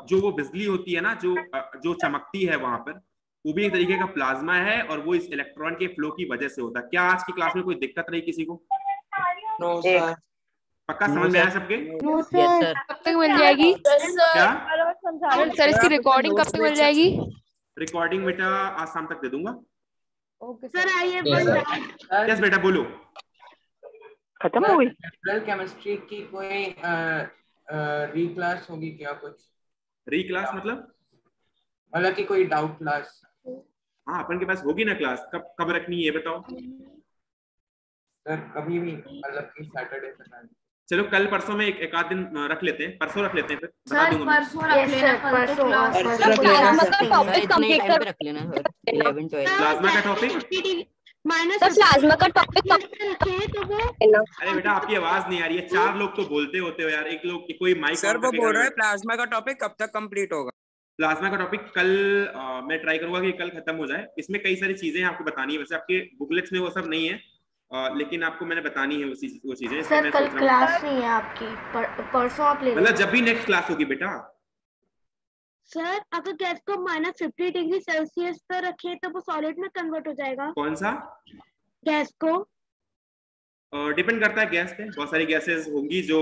जो वो बिजली होती है ना, जो चमकती है वहां पर, वो भी एक तरीके का प्लाज्मा है, और वो इस इलेक्ट्रॉन के फ्लो की वजह से होता है। क्या आज की क्लास में कोई दिक्कत रही किसी को? No sir. पक्का समझ में आया सबके? कब तक मिल जाएगी? क्या सर इसकी रिकॉर्डिंग कब तक मिल जाएगी? रिकॉर्डिंग बेटा आज शाम तक दे दूंगा। ओके सर आइए। यस बेटा बोलो। खत्म हो गई। जनरल केमिस्ट्री की कोई री क्लास होगी क्या? कुछ री क्लास मतलब कि कोई डाउट क्लास? हाँ अपन के पास होगी ना क्लास। कब कब रखनी है ये बताओ। सर कभी भी, मतलब कि सैटरडे संडे। चलो कल परसों में एक आध दिन रख लेते हैं। परसों रख लेते हैं, फिर बता सर दूंगा मैं। परसों रख लेना, कल तो क्लास प्लाज्मा का टॉपिक कंप्लीट कर रख लेना सर 11 12। प्लाज्मा का टॉपिक सर प्लाज्मा का टॉपिक तो वो अरे बेटा आपकी आवाज नहीं आ रही है। 4 लोग तो बोलते होते हो यार। एक लोग कोई माइक सर वो बोल रहा है प्लाज्मा का टॉपिक कब तक कंप्लीट होगा? प्लाज्मा का टॉपिक कल मैं ट्राई करूंगा कि कल खत्म हो जाए। इसमें कई सारी चीजें आपको बतानी है। वैसे आपके बुकलेट्स में वो सब नहीं है, लेकिन आपको मैंने बतानी है वो चीजें। सर कल क्लास नहीं है आपकी, परसों आप ले मतलब जब भी नेक्स्ट क्लास होगी बेटा। सर अगर गैस को -50 डिग्री सेल्सियस पर रखें तो वो सॉलिड में कन्वर्ट हो जाएगा। कौन सा गैस को? डिपेंड करता है गैस पे। बहुत सारी गैसेस होंगी जो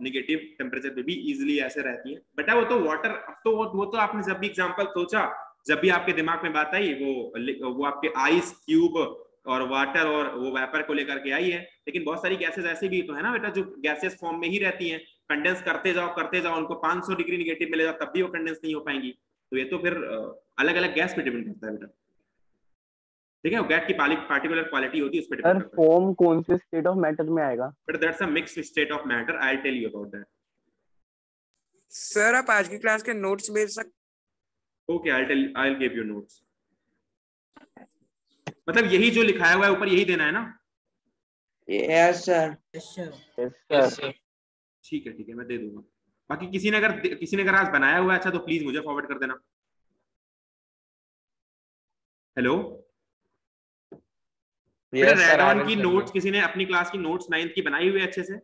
नेगेटिव टेम्परेचर पे भी इजीली ऐसे रहती है। बेटा वो तो वाटर, अब तो वो तो आपने जब भी एग्जांपल सोचा, जब भी आपके दिमाग में बात आई, वो आपके आइस क्यूब और वाटर और वो वेपर को लेकर के आई है। लेकिन बहुत सारी गैसेस ऐसी भी तो है ना बेटा जो गैसेस फॉर्म में ही रहती हैं। कंडेंस करते जाओ उनको 500 डिग्री नेगेटिव में ले जाओ तब भी वो कंडेंस नहीं हो पाएंगी। तो ये तो फिर अलग अलग गैस पे डिपेंड करता है बेटा। ठीक है, गैस की पार्टिकुलर क्वालिटी होती है उस पे डिपेंड करता है। फॉर्म कौन से स्टेट ऑफ मैटर में आएगा? But that's a mixed state of matter. I will tell you about that. Sir आप आज की क्लास के नोट्स भेज सकते? Okay, I will give you notes. मतलब यही जो लिखाया हुआ है ऊपर यही देना है ना? Yes sir. ठीक है मैं दे दूंगा। बाकी किसी ने अगर आज बनाया हुआ है अच्छा तो प्लीज मुझे फॉरवर्ड कर देना। हेलो रेडॉन की नोट्स, किसी ने अपनी क्लास की नोट्स 9th की बनाई हुई है अच्छे से?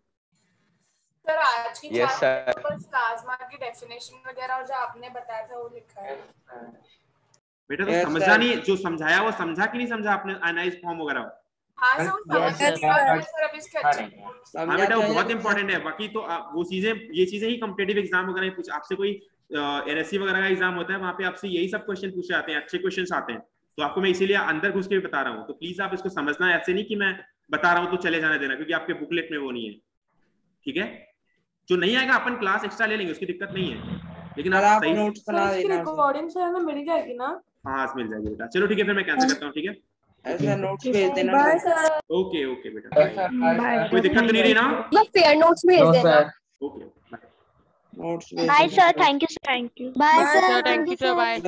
सर आज की क्लास में बस प्लाज्मा की डेफिनेशन वगैरह और जो आपने बताया था वो लिखा है। बेटा तो समझा नहीं, जो समझाया वो समझा कि नहीं समझा आपने आयनाइज फॉर्म वगैरह? हाँ सर हाँ बेटा वो बहुत इंपॉर्टेंट है। बाकी तो वो ये चीजें ही कॉम्पिटिटिव एग्जाम वगैरह में पूछ, आपसे कोई एनएससी वगैरह का एग्जाम होता है वहाँ पे आपसे यही सब क्वेश्चन पूछे जाते हैं, अच्छे क्वेश्चन आते हैं। तो आपको मैं इसीलिए अंदर घुस के भी बता रहा हूँ। तो प्लीज आप इसको समझना, ऐसे नहीं कि मैं बता रहा हूँ तो चले जाने देना, क्योंकि आपके बुकलेट में वो नहीं है। ठीक है, जो नहीं आएगा अपन क्लास एक्स्ट्रा ले लेंगे, उसकी दिक्कत नहीं है। लेकिन आप सही नोट्स बना देना। रिकॉर्डिंग से हमें मिल जाएगी ना? हाँ मिल जाएगी बेटा। चलो ठीक है, फिर मैं कैंसिल करता हूँ। ठीक है, ऐसा नोट्स भेज देना। Bye sir. ओके बेटा, कोई दिक्कत तो नहीं रही ना? फेयर नोट्स भेज देना। Okay notes bye sir, thank you sir, thank you. Bye sir, thank you sir, bye.